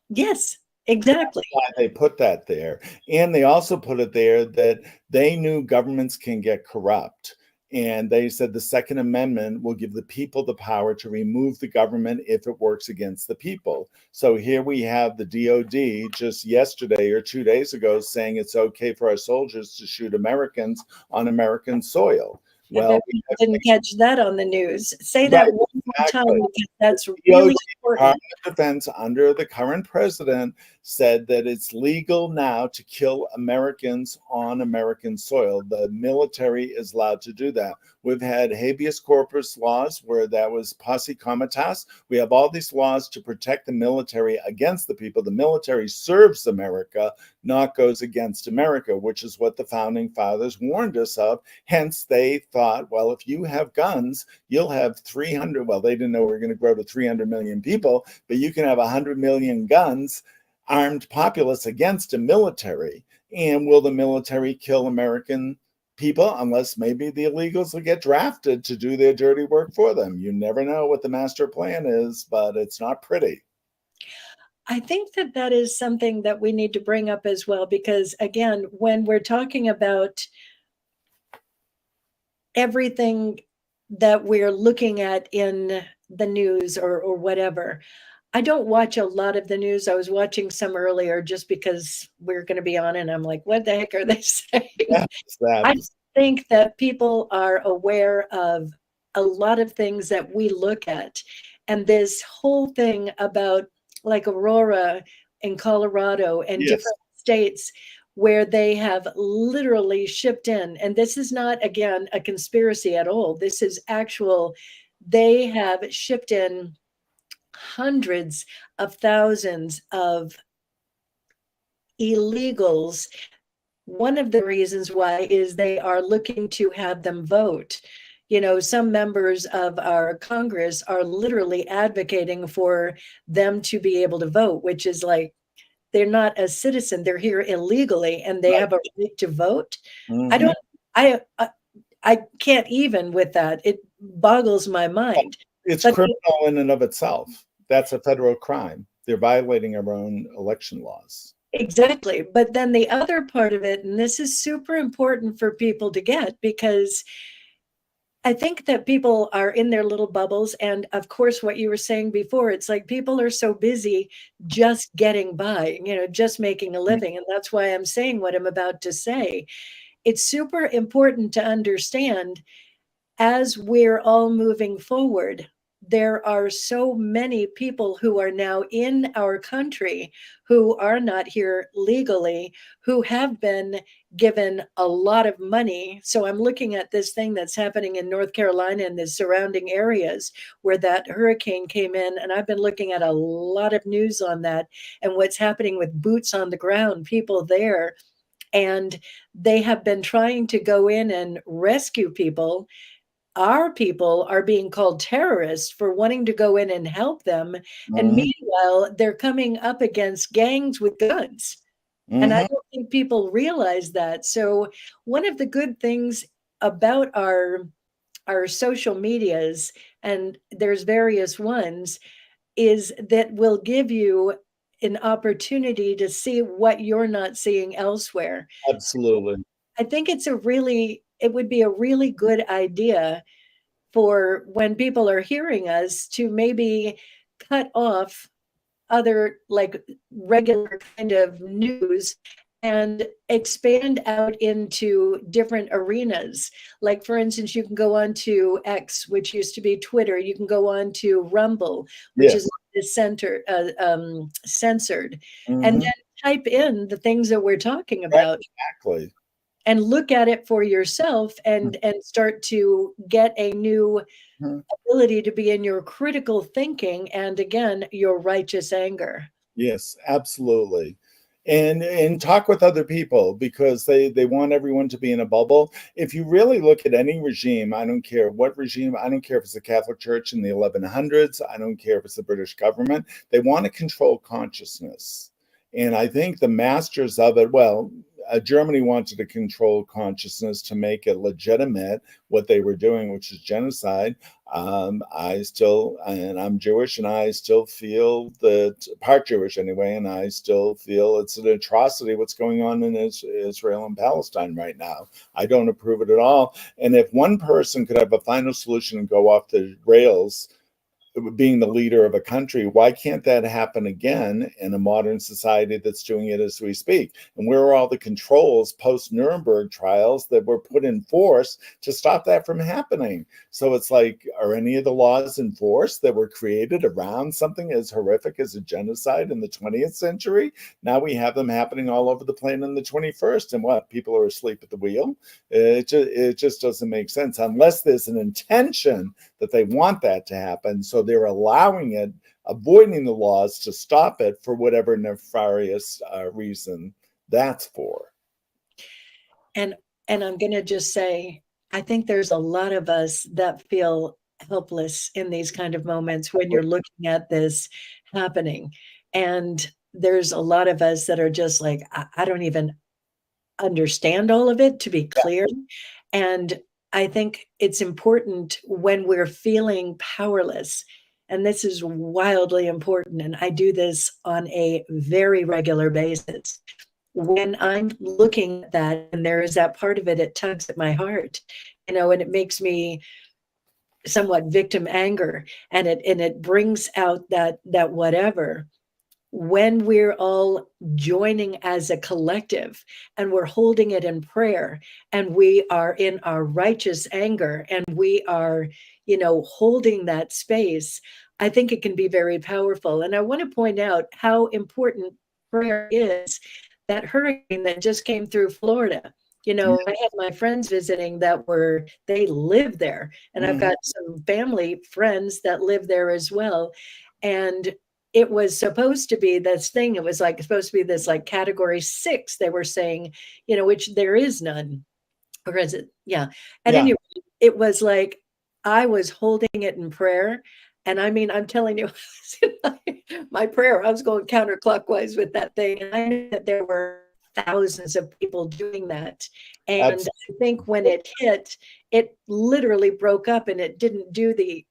Speaker 1: yes, exactly.
Speaker 2: Why they put that there. And they also put it there that they knew governments can get corrupt. And they said the Second Amendment will give the people the power to remove the government if it works against the people. So here we have the DOD just yesterday or 2 days ago saying it's okay for our soldiers to shoot Americans on American soil.
Speaker 1: I bet
Speaker 2: Well, we
Speaker 1: people didn't catch that on the news. Say
Speaker 2: right,
Speaker 1: that one more time
Speaker 2: exactly.
Speaker 1: because that's
Speaker 2: DOD,
Speaker 1: really important.
Speaker 2: Department of Defense, under the current president, said that it's legal now to kill Americans on American soil. The military is allowed to do that. We've had habeas corpus laws where that was posse comitatus. We have all these laws to protect the military against the people. The military serves America, not goes against America, which is what the founding fathers warned us of. Hence, they thought, well, if you have guns, you'll have 300, well, they didn't know we were going to grow to 300 million people, but you can have 100 million guns, armed populace against a military. And will the military kill American people unless maybe the illegals will get drafted to do their dirty work for them? You never know what the master plan is, but it's not pretty.
Speaker 1: I think that that is something that we need to bring up as well, because again, when we're talking about everything that we're looking at in the news or whatever, I don't watch a lot of the news. I was watching some earlier just because we're going to be on, and I'm like, what the heck are they saying?
Speaker 2: Yes, that
Speaker 1: I think that people are aware of a lot of things that we look at. And this whole thing about like Aurora in Colorado and
Speaker 2: Yes.
Speaker 1: different states where they have literally shipped in, and this is not, again, a conspiracy at all. This is actual, they have shipped in hundreds of thousands of illegals. One of the reasons why is they are looking to have them vote. You know, some members of our Congress are literally advocating for them to be able to vote, which is like, they're not a citizen, they're here illegally and they
Speaker 2: Right.
Speaker 1: have a right to vote. I
Speaker 2: Hmm.
Speaker 1: don't, I can't even with that. It boggles my mind.
Speaker 2: It's
Speaker 1: But
Speaker 2: criminal in and of itself. That's a federal crime. They're violating our own election laws.
Speaker 1: exactly. But then the other part of it, and this is super important for people to get, because I think that people are in their little bubbles. And of course, what you were saying before, it's like people are so busy just getting by, you know, just making a living. And that's why I'm saying what I'm about to say. It's super important to understand, as we're all moving forward, there are so many people who are now in our country who are not here legally, who have been given a lot of money. So I'm looking at this thing that's happening in North Carolina and the surrounding areas where that hurricane came in. And I've been looking at a lot of news on that and what's happening with boots on the ground, people there. And they have been trying to go in and rescue people. Our people are being called terrorists for wanting to go in and help them. And
Speaker 2: Hmm.
Speaker 1: meanwhile, they're coming up against gangs with guns. And I
Speaker 2: Hmm.
Speaker 1: don't think people realize that. So one of the good things about our social medias, and there's various ones, is that will give you an opportunity to see what you're not seeing elsewhere. So
Speaker 2: Absolutely.
Speaker 1: I think it would be a really good idea for when people are hearing us to maybe cut off other, like, regular kind of news and expand out into different arenas. Like, for instance, you can go on to X, which used to be Twitter. You can go on to Rumble, which
Speaker 2: Yes.
Speaker 1: is censored, and
Speaker 2: Hmm.
Speaker 1: then type in the things that we're talking about
Speaker 2: Exactly.
Speaker 1: and look at it for yourself, and start to get a new
Speaker 2: Mhm.
Speaker 1: ability to be in your critical thinking and, again, your righteous anger.
Speaker 2: Yes, absolutely. And talk with other people because they want everyone to be in a bubble. If you really look at any regime, I don't care what regime, I don't care if it's the Catholic Church in the 1100s, I don't care if it's the British government, they want to control consciousness. And I think the masters of it, well, Germany wanted to control consciousness to make it legitimate what they were doing, which is genocide. I still, and I'm Jewish, and I still feel that, part Jewish anyway, and I still feel it's an atrocity what's going on in Israel and Palestine right now. I don't approve it at all. And if one person could have a final solution and go off the rails, being the leader of a country, why can't that happen again in a modern society that's doing it as we speak? And where are all the controls post Nuremberg trials that were put in force to stop that from happening? So it's like, are any of the laws enforced that were created around something as horrific as a genocide in the 20th century? Now we have them happening all over the planet in the 21st. And what? People are asleep at the wheel? It just doesn't make sense unless there's an intention that they want that to happen. So they're allowing it, avoiding the laws to stop it for whatever nefarious reason that's for.
Speaker 1: And I'm going to just say, I think there's a lot of us that feel helpless in these kind of moments when you're looking at this happening. And there's a lot of us that are just like, I don't even understand all of it, to be clear. And I think it's important when we're feeling powerless. And this is wildly important. And I do this on a very regular basis. When I'm looking at that and there is that part of it, it tugs at my heart, you know, and it makes me somewhat victim anger, and it brings out that whatever. When we're all joining as a collective and we're holding it in prayer and we are in our righteous anger and we are, you know, holding that space, I think it can be very powerful. And I want to point out how important prayer is that hurricane that just came through Florida. You know, I had my friends visiting that they live there, and I've
Speaker 2: Mhm.
Speaker 1: got some family friends that live there as well. And it was supposed to be this thing. It was like supposed to be this like category 6, they were saying, you know, which there is none. Or is it? Yeah. At
Speaker 2: Yeah,
Speaker 1: any rate, it was like I was holding it in prayer. And I mean, I'm telling you, my prayer, I was going counterclockwise with that thing. And I knew that there were thousands of people doing that. And
Speaker 2: absolutely.
Speaker 1: I think when it hit, it literally broke up and it didn't do the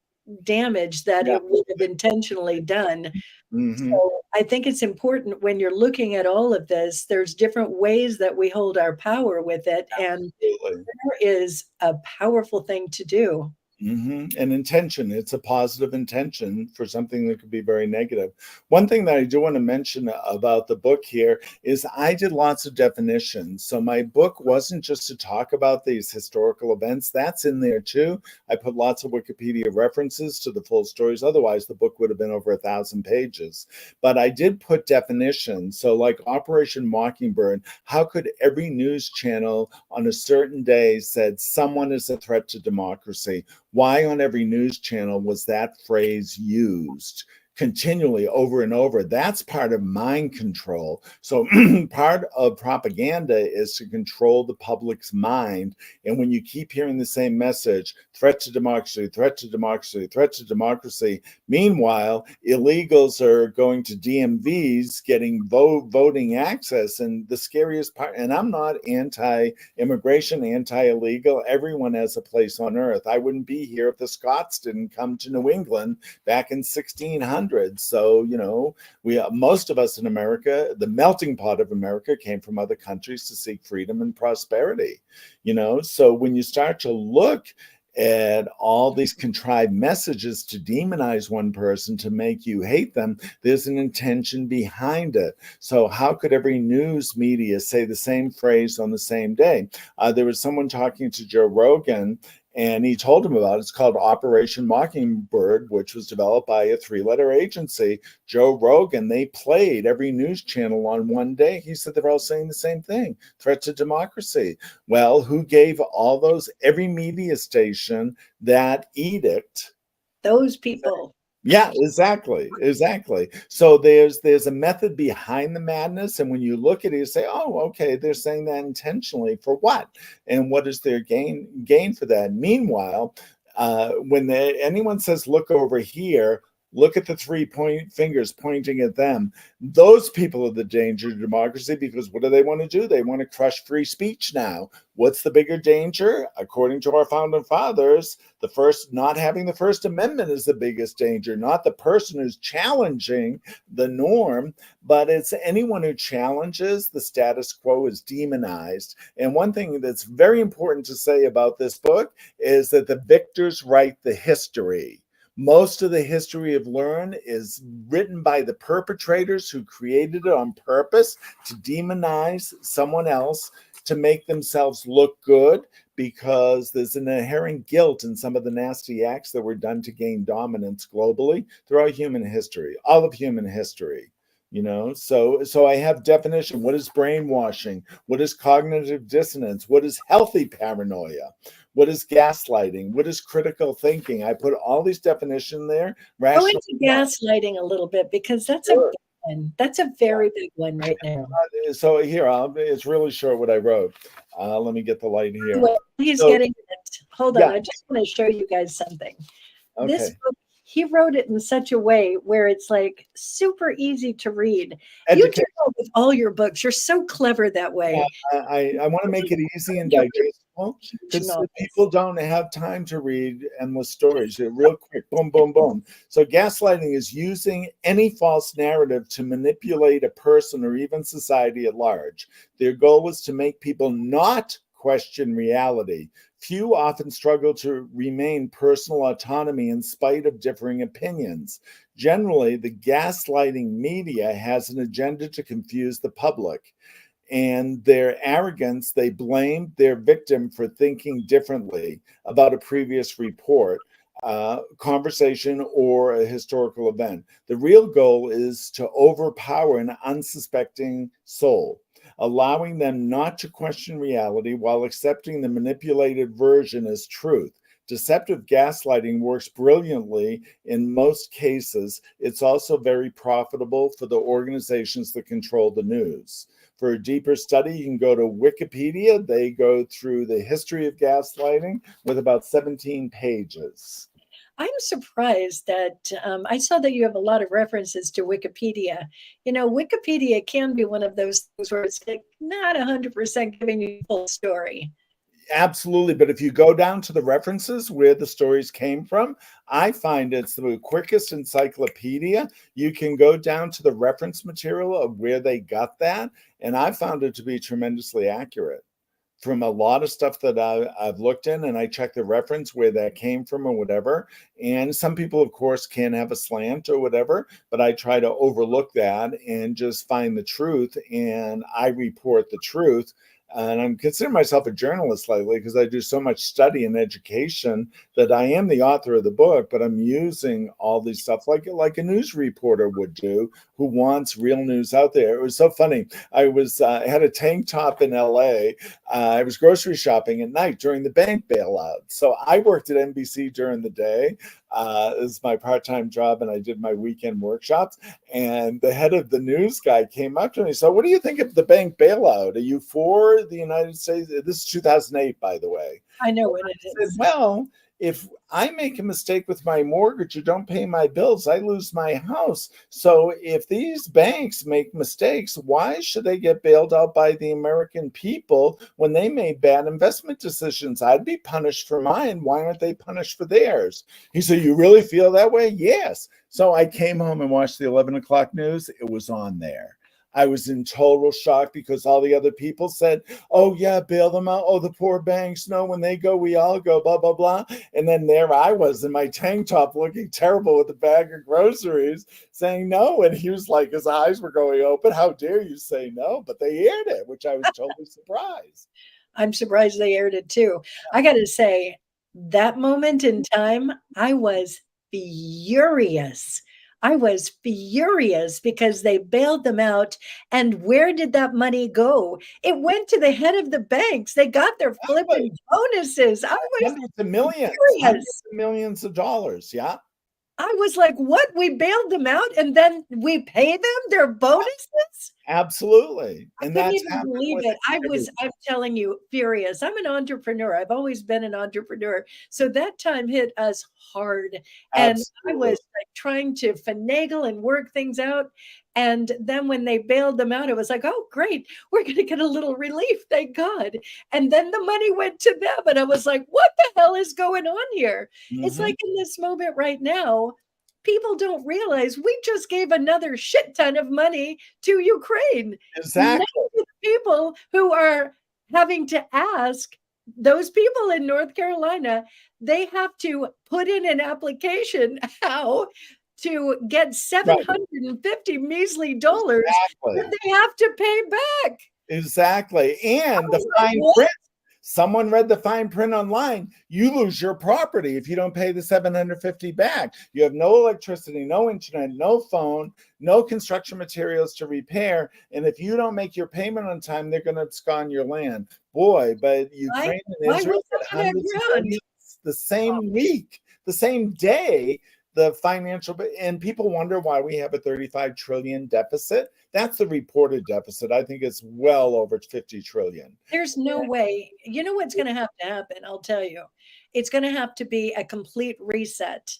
Speaker 1: damage that
Speaker 2: Yeah.
Speaker 1: it would have intentionally done.
Speaker 2: Mhm.
Speaker 1: So I think it's important when you're looking at all of this, there's different ways that we hold our power with it. And
Speaker 2: Absolutely.
Speaker 1: prayer is a powerful thing to do.
Speaker 2: And intention, it's a positive intention for something that could be very negative. One thing that I do want to mention about the book here is I did lots of definitions. So my book wasn't just to talk about these historical events, that's in there too. I put lots of Wikipedia references to the full stories. Otherwise, the book would have been over 1,000 pages. But I did put definitions. So, like Operation Mockingbird, how could every news channel on a certain day said someone is a threat to democracy? Why on every news channel was that phrase used continually over and over? That's part of mind control. So part of propaganda is to control the public's mind. And when you keep hearing the same message, threat to democracy, threat to democracy, threat to democracy, meanwhile, illegals are going to DMVs getting voting access. And the scariest part, and I'm not anti-immigration, anti-illegal. Everyone has a place on earth. I wouldn't be here if the Scots didn't come to New England back in 1600. So, you know, most of us in America, the melting pot of America came from other countries to seek freedom and prosperity. You know, so when you start to look at all these contrived messages to demonize one person, to make you hate them, there's an intention behind it. So how could every news media say the same phrase on the same day? There was someone talking to Joe Rogan, and he told him about it. It's called Operation Mockingbird, which was developed by a 3-letter agency. Joe Rogan, they played every news channel on one day. He said they're all saying the same thing, threat to democracy. Well, who gave all those, every media station, that edict?
Speaker 1: Those people.
Speaker 2: Yeah, exactly, exactly. So there's a method behind the madness, and when you look at it, you say, "Oh, okay, they're saying that intentionally for what? And what is their gain for that?" Meanwhile, when anyone says, "Look over here," look at the three-point fingers pointing at them. Those people are the danger to democracy, because what do they want to do? They want to crush free speech now. What's the bigger danger? According to our founding fathers, not having the First Amendment is the biggest danger, not the person who's challenging the norm, but it's anyone who challenges the status quo is demonized. And one thing that's very important to say about this book is that the victors write the history. Most of the history of Learn is written by the perpetrators who created it on purpose to demonize someone else, to make themselves look good, because there's an inherent guilt in some of the nasty acts that were done to gain dominance globally throughout human history, all of human history. You know, so I have definition. What is brainwashing? What is cognitive dissonance? What is healthy paranoia? What is gaslighting? What is critical thinking? I put all these definitions there.
Speaker 1: Go
Speaker 2: Rational.
Speaker 1: into gaslighting a little bit because that's a big
Speaker 2: Sure.
Speaker 1: one. That's a very big one right now.
Speaker 2: So here, it's really short what I wrote. Let me get the light here.
Speaker 1: Well, he's
Speaker 2: So
Speaker 1: getting it. Hold on,
Speaker 2: yeah,
Speaker 1: I just want to show you guys something. This
Speaker 2: okay.
Speaker 1: book, he wrote it in such a way where it's like super easy to read. You do
Speaker 2: Education.
Speaker 1: that with all your books. You're so clever that way.
Speaker 2: I want to make it easy and
Speaker 1: You're really
Speaker 2: digestible,
Speaker 1: huge
Speaker 2: because
Speaker 1: novels.
Speaker 2: people don't have time to read endless stories. They're real quick, boom, boom, boom. So gaslighting is using any false narrative to manipulate a person or even society at large. Their goal is to make people not question reality. Few often struggle to remain personal autonomy in spite of differing opinions. Generally, the gaslighting media has an agenda to confuse the public, and their arrogance, they blamed their victim for thinking differently about a previous report. conversation or a historical event. The real goal is to overpower an unsuspecting soul, allowing them not to question reality while accepting the manipulated version as truth. Deceptive gaslighting works brilliantly in most cases. It's also very profitable for the organizations that control the news. For a deeper study, you can go to Wikipedia. They go through the history of gaslighting with about 17 pages.
Speaker 1: I'm surprised that I saw that you have a lot of references to Wikipedia. You know, Wikipedia can be one of those things where it's like not 100% giving you the full story.
Speaker 2: Absolutely. But if you go down to the references where the stories came from, I find it's the quickest encyclopedia. You can go down to the reference material of where they got that. And I found it to be tremendously accurate from a lot of stuff that I've looked in, and I check the reference where that came from or whatever. And some people, of course, can have a slant or whatever, but I try to overlook that and just find the truth, and I report the truth. And I'm considering myself a journalist lately because I do so much study and education that I am the author of the book, but I'm using all these stuff like a news reporter would do who wants real news out there. It was so funny. I had a tank top in LA. I was grocery shopping at night during the bank bailout. So I worked at NBC during the day. This is my part-time job, and I did my weekend workshops. And the head of the news guy came up to me. So, what do you think of the bank bailout? Are you for the United States? This is 2008, by the way.
Speaker 1: I know what it
Speaker 2: I said,
Speaker 1: is.
Speaker 2: well, if I make a mistake with my mortgage or don't pay my bills, I lose my house. So if these banks make mistakes, why should they get bailed out by the American people when they made bad investment decisions? I'd be punished for mine. Why aren't they punished for theirs? He said, you really feel that way? Yes. So I came home and watched the 11 o'clock news. It was on there. I was in total shock because all the other people said, oh, yeah, bail them out. Oh, the poor banks. No, when they go, we all go, blah, blah, blah. And then there I was in my tank top looking terrible with a bag of groceries saying no. And he was like, his eyes were going open. How dare you say no? But they aired it, which I was totally surprised.
Speaker 1: I'm surprised they aired it too. I got to say, that moment in time, I was furious. I was furious because they bailed them out. And where did that money go? It went to the head of the banks. They got their
Speaker 2: Exactly.
Speaker 1: flipping bonuses. I was
Speaker 2: Hundreds
Speaker 1: furious.
Speaker 2: of millions of dollars. Yeah.
Speaker 1: I was like, what? We bailed them out and then we pay them their bonuses?
Speaker 2: Absolutely.
Speaker 1: I
Speaker 2: And
Speaker 1: couldn't
Speaker 2: that's
Speaker 1: even
Speaker 2: happened
Speaker 1: believe
Speaker 2: with
Speaker 1: it.
Speaker 2: everything.
Speaker 1: I'm telling you, furious. I'm an entrepreneur. I've always been an entrepreneur. So that time hit us hard. And I was
Speaker 2: Absolutely.
Speaker 1: like trying to finagle and work things out. And then when they bailed them out, it was like, oh, great. We're going to get a little relief. Thank God. And then the money went to them. And I was like, what the hell is going on here? It's
Speaker 2: Mm-hmm.
Speaker 1: like in this moment right now, people don't realize we just gave another shit ton of money to Ukraine. Now
Speaker 2: Exactly.
Speaker 1: the people who are having to ask, those people in North Carolina, they have to put in an application how to get
Speaker 2: Right.
Speaker 1: 750 measly dollars that
Speaker 2: Exactly.
Speaker 1: they have to pay back.
Speaker 2: Exactly.
Speaker 1: I
Speaker 2: And the
Speaker 1: was like,
Speaker 2: fine
Speaker 1: what?
Speaker 2: print. Someone read the fine print online. You lose your property if you don't pay the 750 back. You have no electricity, no internet, no phone, no construction materials to repair. And if you don't make your payment on time, they're going to abscond your land. Boy, but
Speaker 1: Why?
Speaker 2: Ukraine and
Speaker 1: Why
Speaker 2: Israel
Speaker 1: was
Speaker 2: get
Speaker 1: that on
Speaker 2: hundreds of
Speaker 1: ground?
Speaker 2: billions the same week, the same day. The financial, and people wonder why we have a 35 trillion deficit. That's the reported deficit. I think it's well over 50 trillion.
Speaker 1: There's no way. You know what's going to have to happen? I'll tell you. It's going to have to be a complete reset.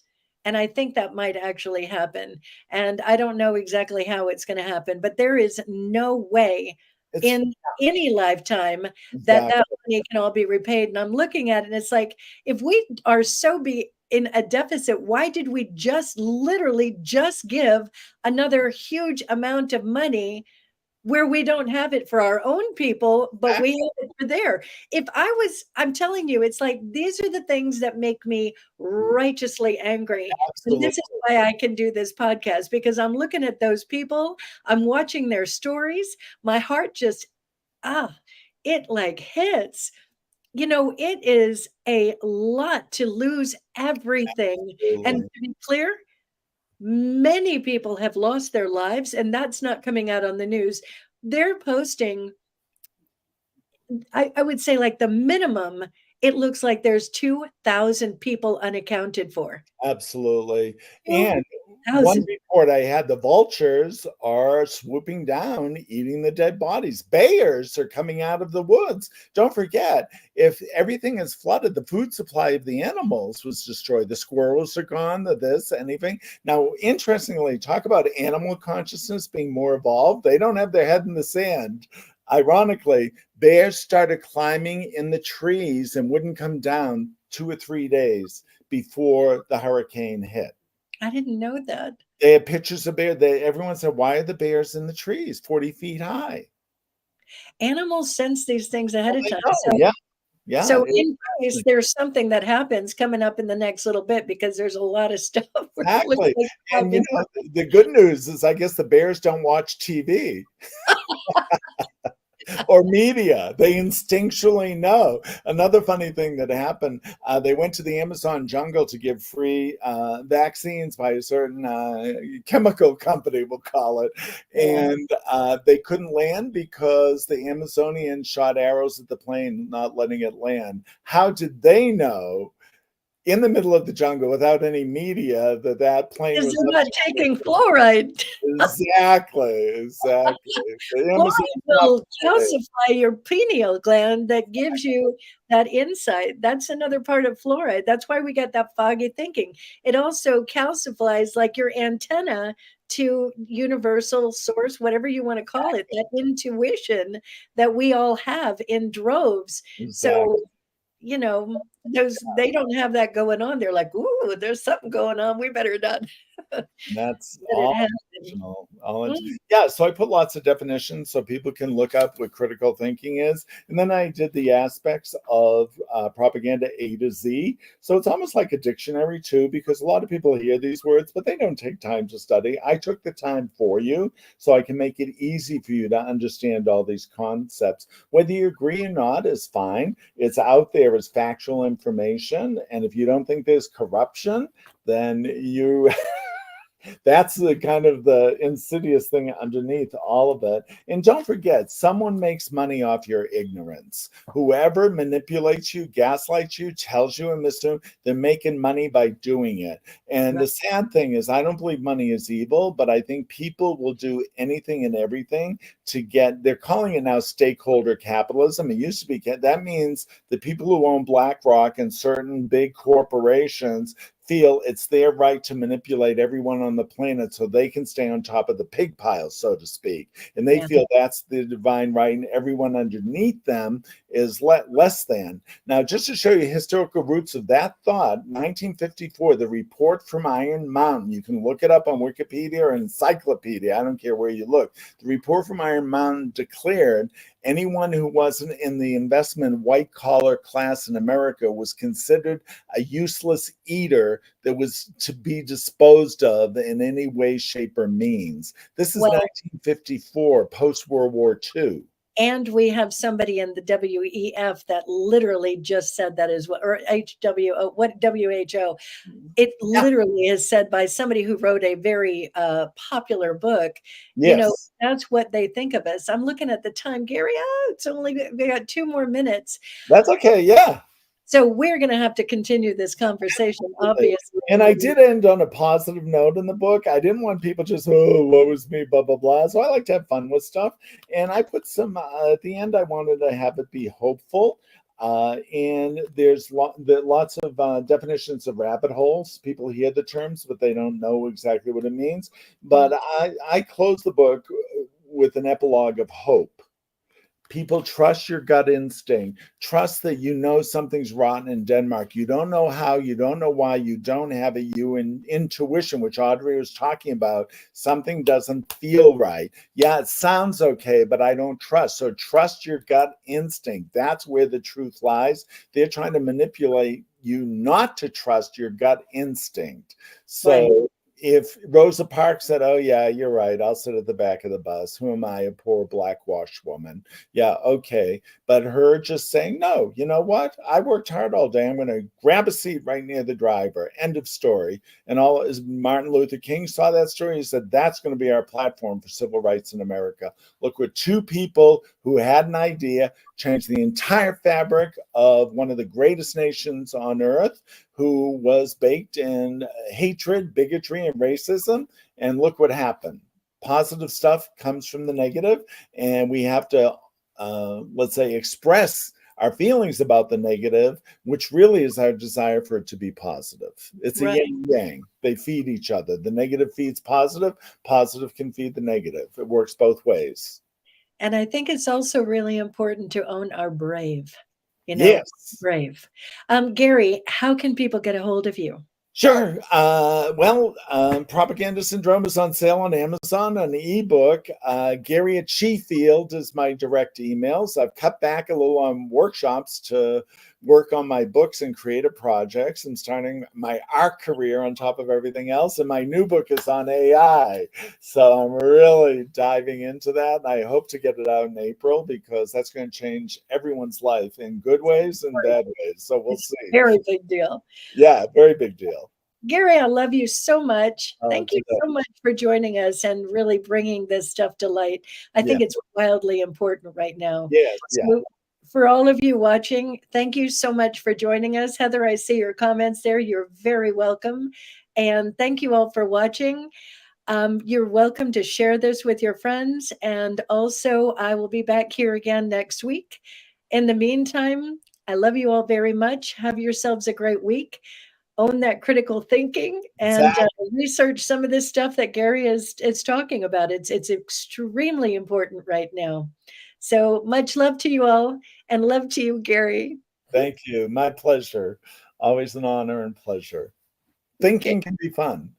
Speaker 1: And I think that might actually happen. And I don't know exactly how it's going to happen, but there is no way
Speaker 2: It's
Speaker 1: in any lifetime that that
Speaker 2: exactly
Speaker 1: money can all be repaid. And I'm looking at it, and it's like, if we are so be in a deficit, why did we just literally just give another huge amount of money where we don't have it for our own people, but we have it for there. I'm telling you, it's like these are the things that make me righteously angry. And this is
Speaker 2: absolutely.
Speaker 1: why I can do this podcast because I'm looking at those people, I'm watching their stories, my heart just, ah, it like hits it is a lot to lose everything. And
Speaker 2: Absolutely.
Speaker 1: to be clear, many people have lost their lives, and that's not coming out on the news. They're posting, I would say, like the minimum, it looks like there's 2,000 people unaccounted for.
Speaker 2: Absolutely. And one
Speaker 1: 2,000.
Speaker 2: report I had, the vultures are swooping down, eating the dead bodies. Bears are coming out of the woods. Don't forget, if everything is flooded, the food supply of the animals was destroyed. The squirrels are gone, the this, anything. Now, interestingly, talk about animal consciousness being more evolved. They don't have their head in the sand. Ironically, bears started climbing in the trees and wouldn't come down 2 or 3 days before the hurricane hit.
Speaker 1: I didn't know that.
Speaker 2: They had pictures of bears. Everyone said, "Why are the bears in the trees 40 feet high?"
Speaker 1: Animals sense these things ahead
Speaker 2: Well,
Speaker 1: of
Speaker 2: they
Speaker 1: time.
Speaker 2: know.
Speaker 1: So
Speaker 2: Yeah, yeah,
Speaker 1: so in case there's something that happens coming up in the next little bit, because there's a lot of stuff where it looks
Speaker 2: exactly.
Speaker 1: like
Speaker 2: And
Speaker 1: happens.
Speaker 2: the good news is, I guess the bears don't watch TV or media. They instinctually know. Another funny thing that happened, they went to the Amazon jungle to give free vaccines by a certain chemical company, we'll call it.
Speaker 1: Yeah.
Speaker 2: And they couldn't land because the Amazonians shot arrows at the plane, not letting it land. How did they know in the middle of the jungle without any media that that plane
Speaker 1: Because
Speaker 2: was
Speaker 1: they're
Speaker 2: up
Speaker 1: not taking fluoride.
Speaker 2: exactly, exactly. The Amazon
Speaker 1: Fluoride
Speaker 2: not
Speaker 1: will
Speaker 2: participating.
Speaker 1: calcify your pineal gland that gives you that insight. That's another part of fluoride. That's why we get that foggy thinking. It also calcifies like your antenna to universal source, whatever you want to call it, that intuition that we all have in droves. So,
Speaker 2: Exactly.
Speaker 1: those they don't have that going on. They're like, ooh, there's something going on. We better not let
Speaker 2: That's
Speaker 1: it
Speaker 2: all
Speaker 1: happen.
Speaker 2: intentional.
Speaker 1: Mm,
Speaker 2: Yeah, so I put lots of definitions so people can look up what critical thinking is. And then I did the aspects of propaganda A to Z. So it's almost like a dictionary too, because a lot of people hear these words, but they don't take time to study. I took the time for you so I can make it easy for you to understand all these concepts. Whether you agree or not is fine. It's out there as factual information. And if you don't think there's corruption, then you that's the kind of the insidious thing underneath all of it. And don't forget, someone makes money off your ignorance. Whoever manipulates you, gaslights you, tells you and misleads you, they're making money by doing it. And
Speaker 1: right.
Speaker 2: the sad thing is, I don't believe money is evil, but I think people will do anything and everything to get, they're calling it now stakeholder capitalism. It used to be, that means the people who own BlackRock and certain big corporations feel it's their right to manipulate everyone on the planet so they can stay on top of the pig pile, so to speak. And they
Speaker 1: Yeah.
Speaker 2: feel that's the divine right, and everyone underneath them is less than. Now, just to show you historical roots of that thought, 1954, the report from Iron Mountain, you can look it up on Wikipedia or Encyclopedia, I don't care where you look. The report from Iron Mountain declared anyone who wasn't in the investment white collar class in America was considered a useless eater that was to be disposed of in any way, shape, or means. This is
Speaker 1: Well,
Speaker 2: 1954, post World War II.
Speaker 1: and we have somebody in the WEF that literally just said that as well, or HWO, what WHO. It
Speaker 2: Yeah,
Speaker 1: literally is said by somebody who wrote a very popular book.
Speaker 2: yes,
Speaker 1: That's what they think of us. I'm looking at the time, Gary. Oh, it's only we got 2 more minutes.
Speaker 2: that's okay. Yeah.
Speaker 1: So we're going to have to continue this conversation, obviously.
Speaker 2: And I did end on a positive note in the book. I didn't want people just, oh, woe is me, blah, blah, blah. So I like to have fun with stuff. And I put some, at the end, I wanted to have it be hopeful. And there's lots of definitions of rabbit holes. People hear the terms, but they don't know exactly what it means. But I close the book with an epilogue of hope. People, trust your gut instinct. Trust that you know something's rotten in Denmark. You don't know how, you don't know why, you don't have a you in intuition, which Audrey was talking about. Something doesn't feel right. Yeah, it sounds okay, but I don't trust. So trust your gut instinct. That's where the truth lies. They're trying to manipulate you not to trust your gut instinct.
Speaker 1: Right.
Speaker 2: So if Rosa Parks said, "Oh yeah, you're right. I'll sit at the back of the bus. Who am I, a poor black woman?" Yeah, okay. But her just saying, "No, you know what? I worked hard all day. I'm going to grab a seat right near the driver." End of story. And all as Martin Luther King saw that story, he said, "That's going to be our platform for civil rights in America." Look, what two people who had an idea changed the entire fabric of one of the greatest nations on earth, who was baked in hatred, bigotry, and racism. And look what happened. Positive stuff comes from the negative, and we have to, let's say, express our feelings about the negative, which really is our desire for it to be positive. It's a
Speaker 1: Right.
Speaker 2: yin yang. They feed each other. The negative feeds positive, positive can feed the negative. It works both ways.
Speaker 1: And I think it's also really important to own our brave, you know,
Speaker 2: Yes.
Speaker 1: brave. Gary, how can people get a hold of you?
Speaker 2: Sure. Propaganda Syndrome is on sale on Amazon, an ebook. Gary at Sheffield is my direct emails. I've cut back a little on workshops to work on my books and creative projects. I'm starting my art career on top of everything else. And my new book is on AI. So I'm really diving into that. And I hope to get it out in April because that's going to change everyone's life in good ways and bad ways. So we'll
Speaker 1: It's
Speaker 2: see.
Speaker 1: a very big deal.
Speaker 2: Yeah, very big deal.
Speaker 1: Gary, I love you so much. Thank you
Speaker 2: Today.
Speaker 1: so much for joining us and really bringing this stuff to light. I
Speaker 2: Yeah.
Speaker 1: think it's wildly important right now.
Speaker 2: Yes. Yeah.
Speaker 1: So, for all of you watching, thank you so much for joining us. Heather, I see your comments there. You're very welcome. And thank you all for watching. You're welcome to share this with your friends. And also, I will be back here again next week. In the meantime, I love you all very much. Have yourselves a great week. Own that critical thinking and
Speaker 2: Exactly.
Speaker 1: research some of this stuff that Gary is talking about. It's extremely important right now. So much love to you all, and love to you, Gary.
Speaker 2: Thank you. My pleasure. Always an honor and pleasure.
Speaker 1: Okay.
Speaker 2: Thinking can be fun.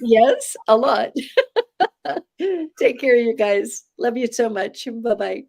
Speaker 1: Yes, a lot. Take care, you guys. Love you so much. Bye bye.